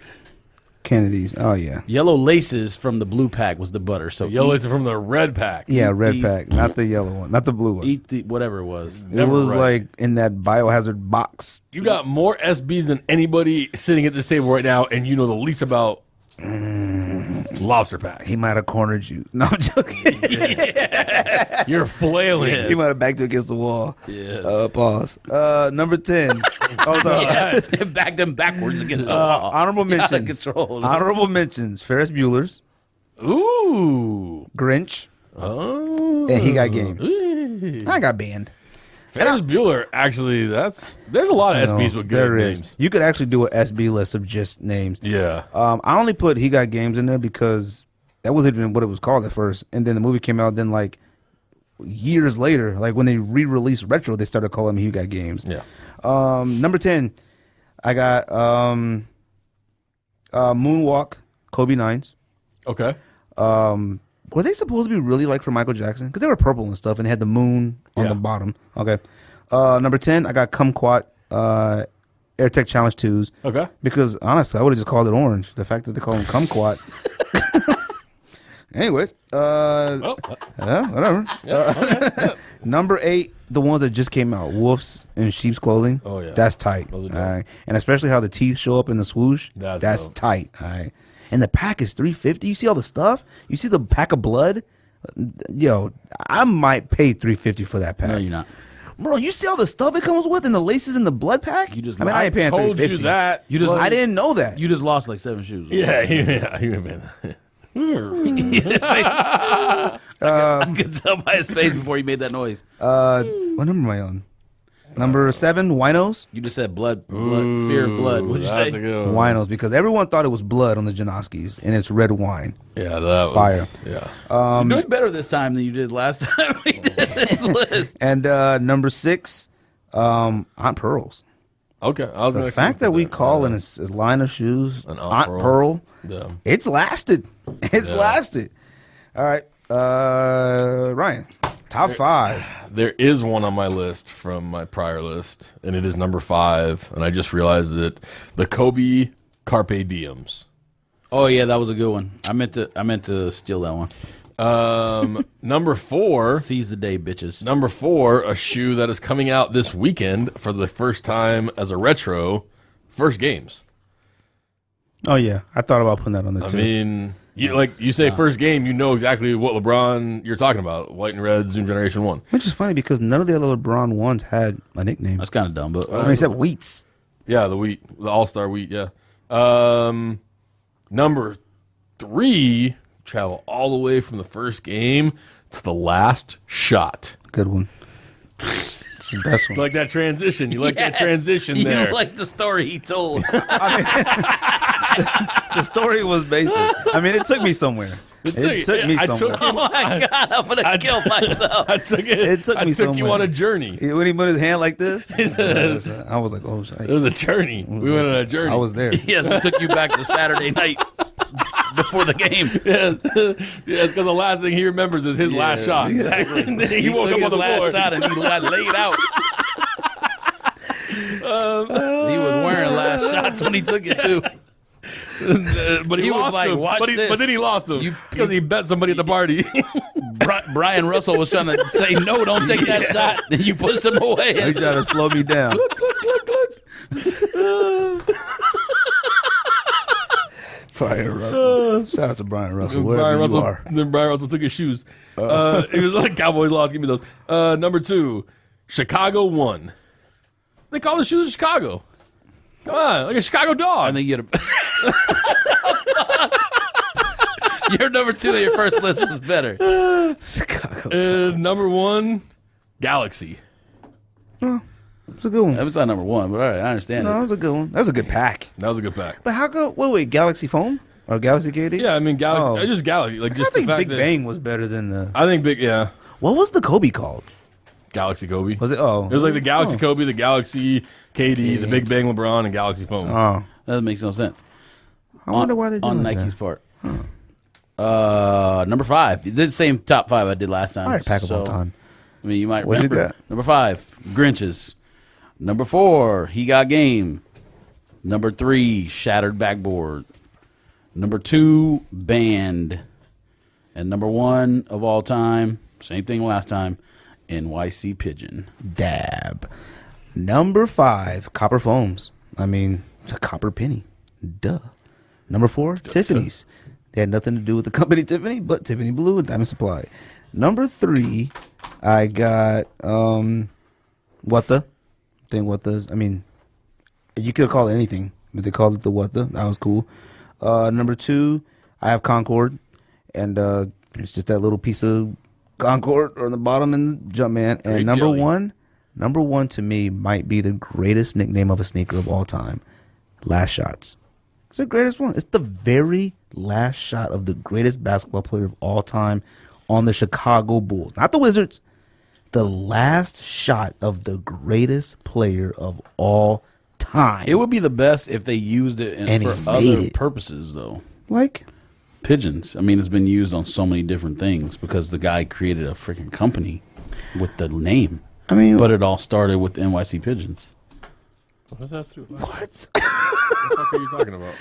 [SPEAKER 3] Kennedy's. Oh, yeah.
[SPEAKER 4] Yellow laces from the blue pack was the butter. So
[SPEAKER 1] Yellow is from the red pack.
[SPEAKER 3] Yeah, red
[SPEAKER 4] these-
[SPEAKER 3] pack. Not the yellow one. Not the blue one.
[SPEAKER 4] eat the whatever it was.
[SPEAKER 3] It was
[SPEAKER 1] right.
[SPEAKER 3] like in that biohazard box.
[SPEAKER 1] You got more SBs than anybody sitting at this table right now, and you know the least about lobster packs.
[SPEAKER 3] He might have cornered you. No, I'm joking.
[SPEAKER 1] You're flailing.
[SPEAKER 4] Yes.
[SPEAKER 3] He might have backed you against the wall.
[SPEAKER 4] Yes.
[SPEAKER 3] Pause. Number 10. Oh, sorry.
[SPEAKER 4] Backed them backwards against the wall.
[SPEAKER 3] Honorable
[SPEAKER 4] Out of
[SPEAKER 3] mentions.
[SPEAKER 4] control.
[SPEAKER 3] Honorable mentions. Ferris Bueller's.
[SPEAKER 1] Ooh.
[SPEAKER 3] Grinch. Oh. And he got games. I got banned.
[SPEAKER 1] Ferris Bueller, actually, there's a lot of SBs with good names.
[SPEAKER 3] You could actually do an SB list of just names.
[SPEAKER 1] Yeah.
[SPEAKER 3] I only put He Got Games in there because that wasn't even what it was called at first. And then the movie came out, then like years later, like when they re-released Retro, they started calling him He Got Games.
[SPEAKER 1] Yeah.
[SPEAKER 3] Number 10, I got Moonwalk, Kobe Nines.
[SPEAKER 1] Okay.
[SPEAKER 3] Were they supposed to be really like for Michael Jackson? Because they were purple and stuff, and they had the moon on the bottom. Okay. Number 10, I got Kumquat, AirTech Challenge 2s.
[SPEAKER 1] Okay.
[SPEAKER 3] Because honestly, I would have just called it orange. The fact that they call him Kumquat. Anyways, whatever.
[SPEAKER 1] Yeah,
[SPEAKER 3] Number 8, the ones that just came out, Wolves in Sheep's Clothing.
[SPEAKER 1] Oh yeah,
[SPEAKER 3] that's tight.
[SPEAKER 1] Those are
[SPEAKER 3] all right, and especially how the teeth show up in the swoosh. That's tight. All right, and the pack is $350. You see all the stuff. You see the pack of blood. Yo, I might pay $350 for that pack.
[SPEAKER 4] No, you're not.
[SPEAKER 3] Bro, you see all the stuff it comes with and the laces in the blood pack? I ain't paying $350.
[SPEAKER 1] You that.
[SPEAKER 3] I didn't know that.
[SPEAKER 4] You just lost like 7 shoes.
[SPEAKER 1] Yeah, you have been.
[SPEAKER 4] I could tell by his face before he made that noise.
[SPEAKER 3] What number am I on? Number 7, Winos.
[SPEAKER 4] You just said blood, fear of blood. What'd you say?
[SPEAKER 3] Winos, because everyone thought it was blood on the Janoskis, and it's red wine.
[SPEAKER 1] Yeah, that
[SPEAKER 3] fire.
[SPEAKER 1] Was, yeah.
[SPEAKER 4] You're doing better this time than you did last time we did this list.
[SPEAKER 3] And number 6, Aunt Pearls.
[SPEAKER 1] Okay,
[SPEAKER 3] the fact that we call in a line of shoes an Aunt Pearl, it's lasted. It's lasted. All right, Ryan, top 5.
[SPEAKER 1] There is one on my list from my prior list, and it is number 5. And I just realized that the Kobe Carpe Diems.
[SPEAKER 4] Oh yeah, that was a good one. I meant to steal that one.
[SPEAKER 1] Number 4.
[SPEAKER 4] Seize the day, bitches.
[SPEAKER 1] Number 4, a shoe that is coming out this weekend for the first time as a retro. First Games.
[SPEAKER 3] Oh yeah, I thought about putting that on there too.
[SPEAKER 1] I mean, you say first game, you know exactly what LeBron you're talking about. White and red, Zoom Generation 1.
[SPEAKER 3] Which is funny because none of the other LeBron ones had a nickname.
[SPEAKER 4] That's kind of dumb, but
[SPEAKER 3] except Wheats.
[SPEAKER 1] Yeah, the All-Star Wheat. Yeah. Number 3. Travel all the way from the first game to the last shot.
[SPEAKER 3] Good one. It's the best one.
[SPEAKER 1] You like that transition? You like that transition there?
[SPEAKER 4] You like the story he told.
[SPEAKER 3] The story was basic. I mean, it took me somewhere. It took me somewhere.
[SPEAKER 4] Oh my God, I'm gonna kill myself.
[SPEAKER 1] It took me somewhere. You on a journey.
[SPEAKER 3] When he put his hand like this, I was like, oh, shit.
[SPEAKER 1] It was a journey. We went on a journey.
[SPEAKER 3] I was there.
[SPEAKER 4] Yes, it took you back to Saturday night before the game.
[SPEAKER 1] Yeah, because the last thing he remembers is his last shot.
[SPEAKER 4] Exactly.
[SPEAKER 1] And then he woke up on the
[SPEAKER 4] last
[SPEAKER 1] floor.
[SPEAKER 4] shot and he got laid out. He was wearing last shots when he took it too.
[SPEAKER 1] But he
[SPEAKER 4] was
[SPEAKER 1] lost
[SPEAKER 4] like,
[SPEAKER 1] him.
[SPEAKER 4] watch
[SPEAKER 1] But
[SPEAKER 4] this.
[SPEAKER 1] then he lost him because he bet somebody at the party.
[SPEAKER 4] Brian Russell was trying to say, no, don't take that shot. And you pushed him away.
[SPEAKER 3] He tried to slow me down. Brian Russell. Shout out to Brian Russell. Wherever you are.
[SPEAKER 1] Then Brian Russell took his shoes. He was like, Cowboys lost. Give me those. Number 2, Chicago won. They call the shoes Chicago. Come on, like a Chicago dog.
[SPEAKER 4] I think you had your number 2 of your first list was better.
[SPEAKER 3] Chicago.
[SPEAKER 1] Number 1, Galaxy.
[SPEAKER 3] Oh, it's a good one.
[SPEAKER 4] That was not number 1, but all right, I understand
[SPEAKER 3] No,
[SPEAKER 4] it.
[SPEAKER 3] that was a good one. That was a good pack.
[SPEAKER 1] That was a good pack.
[SPEAKER 3] But how go? Wait, Galaxy Foam or Galaxy KD?
[SPEAKER 1] Yeah, I mean Galaxy.
[SPEAKER 3] Oh.
[SPEAKER 1] Just Galaxy. Like
[SPEAKER 3] I
[SPEAKER 1] just
[SPEAKER 3] think
[SPEAKER 1] the fact
[SPEAKER 3] Big
[SPEAKER 1] that
[SPEAKER 3] Bang was better than the.
[SPEAKER 1] I think
[SPEAKER 3] What was the Kobe called?
[SPEAKER 1] Galaxy Kobe.
[SPEAKER 3] Was it? Oh,
[SPEAKER 1] It was like the Galaxy Kobe, the Galaxy KD, the Big Bang LeBron, and Galaxy Foam.
[SPEAKER 3] Oh,
[SPEAKER 4] That makes no sense.
[SPEAKER 3] I wonder why they did
[SPEAKER 4] on
[SPEAKER 3] like
[SPEAKER 4] Nike's
[SPEAKER 3] that.
[SPEAKER 4] part. Number 5. Did the same top 5 I did last time.
[SPEAKER 3] All right, pack of all time.
[SPEAKER 4] I mean, you might
[SPEAKER 3] What you
[SPEAKER 4] remember.
[SPEAKER 3] got?
[SPEAKER 4] Number 5, Grinches. Number 4, He Got Game. Number 3, Shattered Backboard. Number 2, Band. And number 1 of all time, same thing last time, NYC Pigeon.
[SPEAKER 3] Dab. Number 5, Copper Foams. I mean, the Copper Penny. Duh. Number 4, Tiffany's. They had nothing to do with the company Tiffany, but Tiffany Blue and Diamond Supply. Number 3, I got What the? I mean, you could have called it anything, but they called it the What the. That was cool. Number 2, I have Concord, and It's just that little piece of Concord on the bottom and Jumpman. And number one to me might be the greatest nickname of a sneaker of all time. Last Shots. It's the greatest one. It's the very last shot of the greatest basketball player of all time on the Chicago Bulls. Not the Wizards. The last shot of the greatest player of all time.
[SPEAKER 4] It would be the best if they used it for other purposes, though.
[SPEAKER 3] Like?
[SPEAKER 4] Pigeons. I mean, it's been used on so many different things because the guy created a freaking company with the name.
[SPEAKER 3] I mean,
[SPEAKER 4] but it all started with the NYC Pigeons.
[SPEAKER 1] What is that through?
[SPEAKER 3] What?
[SPEAKER 1] What the fuck are you talking about?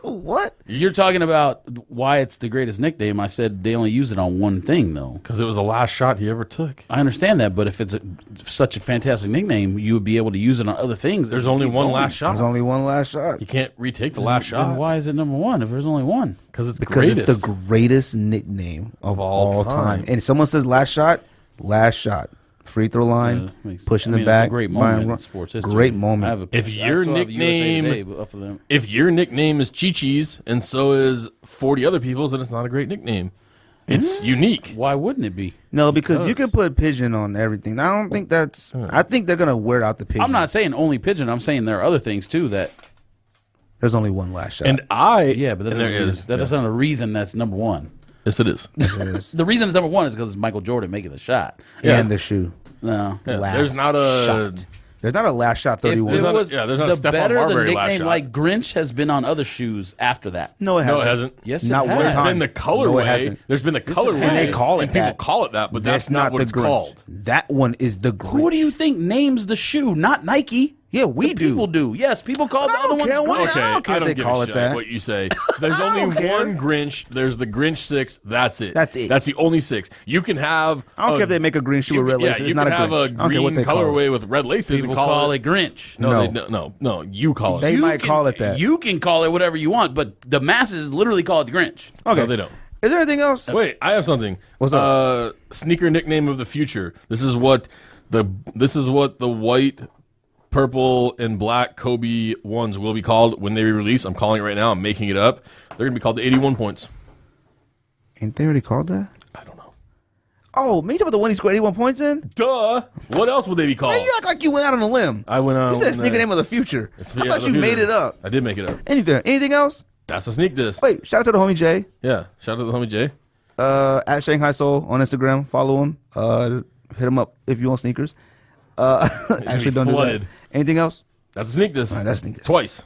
[SPEAKER 3] What?
[SPEAKER 4] You're talking about why it's the greatest nickname. I said they only use it on one thing, though.
[SPEAKER 1] Because it was the last shot he ever took.
[SPEAKER 4] I understand that, but if it's such a fantastic nickname, you would be able to use it on other things.
[SPEAKER 1] There's only one last shot.
[SPEAKER 3] There's only one last shot.
[SPEAKER 1] You can't retake the last shot.
[SPEAKER 4] Then why is it number one if there's only one?
[SPEAKER 1] Because it's
[SPEAKER 3] the greatest nickname of all time. And if someone says last shot, free throw line, pushing the back.
[SPEAKER 4] It's a great moment in sports history.
[SPEAKER 3] Great moment.
[SPEAKER 1] If your nickname is Chi-Chi's and so is 40 other people's, then it's not a great nickname. It's unique.
[SPEAKER 4] Why wouldn't it be?
[SPEAKER 3] No, because you can put pigeon on everything. I don't think that's. I think they're gonna wear out the pigeon.
[SPEAKER 4] I'm not saying only pigeon. I'm saying there are other things too that.
[SPEAKER 3] There's only one last shot.
[SPEAKER 1] And
[SPEAKER 4] but that's not a reason that's number one.
[SPEAKER 1] Yes, it is.
[SPEAKER 4] The reason it's number one is because it's Michael Jordan making the shot.
[SPEAKER 3] And the shoe.
[SPEAKER 4] No.
[SPEAKER 1] Yeah, there's not a
[SPEAKER 3] shot. There's not a last shot 31.
[SPEAKER 1] There's not a Stephon Marbury last shot.
[SPEAKER 4] Like Grinch has been on other shoes after that.
[SPEAKER 3] No, it hasn't.
[SPEAKER 1] No, it hasn't.
[SPEAKER 4] Yes,
[SPEAKER 3] not
[SPEAKER 4] it
[SPEAKER 3] one
[SPEAKER 4] has.
[SPEAKER 3] time.
[SPEAKER 1] There's been the colorway.
[SPEAKER 3] No,
[SPEAKER 1] there's been the colorway.
[SPEAKER 3] And they call it that.
[SPEAKER 1] People call it that, but that's not what it's called.
[SPEAKER 3] That one is the Grinch.
[SPEAKER 4] Who do you think names the shoe? Not Nike.
[SPEAKER 3] Yeah, we do.
[SPEAKER 4] People do. Yes, people call the other ones Grinch.
[SPEAKER 1] Okay,
[SPEAKER 3] I don't care
[SPEAKER 1] I don't
[SPEAKER 3] they
[SPEAKER 1] give
[SPEAKER 3] call
[SPEAKER 1] a
[SPEAKER 3] it
[SPEAKER 1] shit
[SPEAKER 3] that.
[SPEAKER 1] what you say. There's only one Grinch. There's the Grinch 6. That's it.
[SPEAKER 3] That's it.
[SPEAKER 1] That's the only 6. You can have.
[SPEAKER 3] I don't care if they make a green shoe with red laces. It's not a Grinch.
[SPEAKER 1] You can have a green colorway with red laces
[SPEAKER 4] People
[SPEAKER 1] and
[SPEAKER 4] call it Grinch.
[SPEAKER 1] No. You call it.
[SPEAKER 3] They might call it that.
[SPEAKER 4] You can call it whatever you want, but the masses literally call it the Grinch.
[SPEAKER 3] Okay.
[SPEAKER 1] No, they don't.
[SPEAKER 3] Is there anything else?
[SPEAKER 1] Wait, I have something.
[SPEAKER 3] What's up?
[SPEAKER 1] Sneaker nickname of the future. This is what the white, purple, and black Kobe ones will be called when they release. I'm calling it right now. I'm making it up. They're gonna be called the 81 points.
[SPEAKER 3] Ain't they already called that?
[SPEAKER 1] I don't know.
[SPEAKER 3] Oh, me talking about the one he scored 81 points in?
[SPEAKER 1] Duh. What else would they be called?
[SPEAKER 3] Man, you act like you went out on a limb.
[SPEAKER 1] I went out.
[SPEAKER 3] You said sneaker name of the future. I thought you made it up.
[SPEAKER 1] I did make it up.
[SPEAKER 3] Anything else?
[SPEAKER 1] That's a sneak disc.
[SPEAKER 3] Wait, shout out to the homie Jay.
[SPEAKER 1] Yeah. Shout out to the homie Jay.
[SPEAKER 3] At Shanghai Soul on Instagram. Follow him. Hit him up if you want sneakers. Actually, don't do that. Anything else?
[SPEAKER 1] That's a sneak disc.
[SPEAKER 3] All right, that's sneak disc.
[SPEAKER 1] Twice.